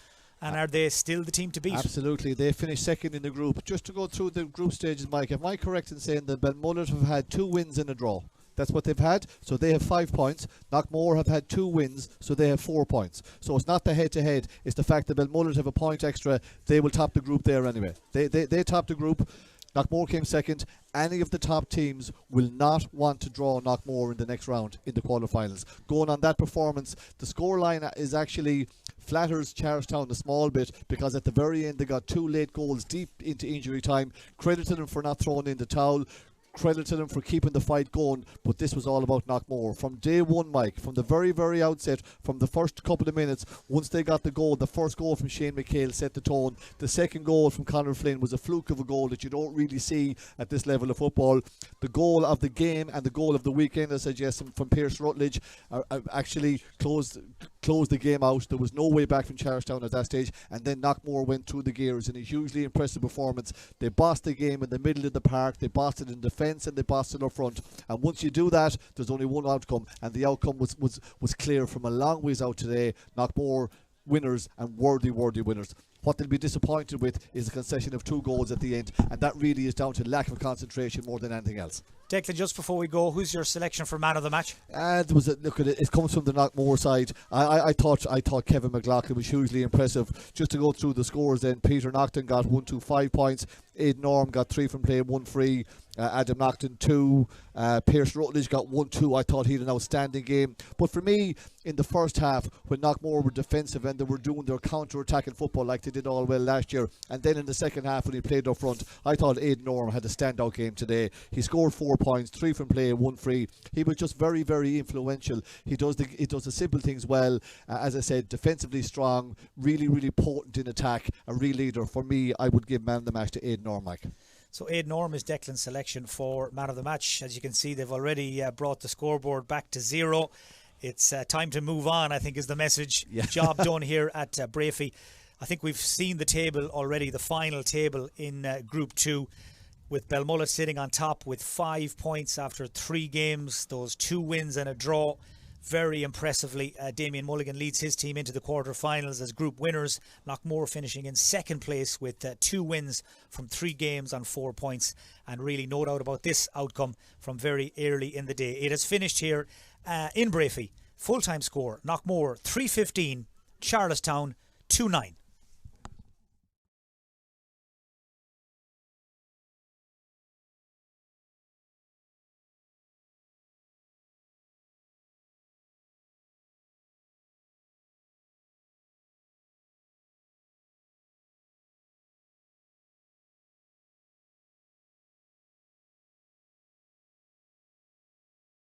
And are they still the team to beat? Absolutely. They finished second in the group. Just to go through the group stages, Mike, am I correct in saying that Belmullet have had 2 wins and a draw? That's what they've had, so they have 5 points. Knockmore have had 2 wins, so they have 4 points. So it's not the head-to-head, it's the fact that Belmullet have a point extra. They will top the group there anyway. They top the group. Knockmore came second. Any of the top teams will not want to draw Knockmore in the next round in the quarterfinals. Going on that performance, the scoreline is actually flatters Charlestown a small bit, because at the very end they got 2 late goals deep into injury time. Credit to them for not throwing in the towel. Credit to them for keeping the fight going, but this was all about Knockmore. From day one, Mike, from the very, very outset, from the first couple of minutes, once they got the goal, the first goal from Shane McHale set the tone. The second goal from Conor Flynn was a fluke of a goal that you don't really see at this level of football. The goal of the game and the goal of the weekend, I suggest, from Pierce Rutledge actually closed the game out. There was no way back from Charlestown at that stage, and then Knockmore went through the gears in a hugely impressive performance. They bossed the game in the middle of the park, they bossed it in defence, and they bossed it up front. And once you do that, there's only one outcome, and the outcome was clear from a long ways out today. Knockmore winners, and worthy winners. What they'll be disappointed with is a concession of 2 goals at the end, and that really is down to lack of concentration more than anything else. Declan, just before we go, who's your selection for man of the match? There was look at it. It comes from the Knockmore side. I thought Kevin McLaughlin was hugely impressive. Just to go through the scores, then Peter Nocton got 5 points. Aidan Norm got 3 from play, 1 free. Adam Naughton 2, Pierce Rutledge got 1-2. I thought he had an outstanding game. But for me, in the first half, when Knockmore were defensive and they were doing their counter-attacking football like they did all well last year, and then in the second half when he played up front, I thought Aidan Norm had a standout game today. He scored 4 points, 3 from play, 1 free. He was just very, very influential. He does the simple things well. As I said, defensively strong, really, really potent in attack, a real leader. For me, I would give man of the match to Aidan Norm, Mike. So Aidan Norm is Declan's selection for man of the match. As you can see, they've already brought the scoreboard back to 0. It's time to move on, I think, is the message. Yeah. Job done here at Brafey. I think we've seen the table already, the final table in Group 2, with Belmullet sitting on top with 5 points after 3 games, those 2 wins and a draw. Very impressively, Damien Mulligan leads his team into the quarter-finals as group winners. Knockmore finishing in second place with 2 wins from 3 games on 4 points. And really no doubt about this outcome from very early in the day. It has finished here in Brafey. Full-time score, Knockmore 3-15, Charlestown 2-9.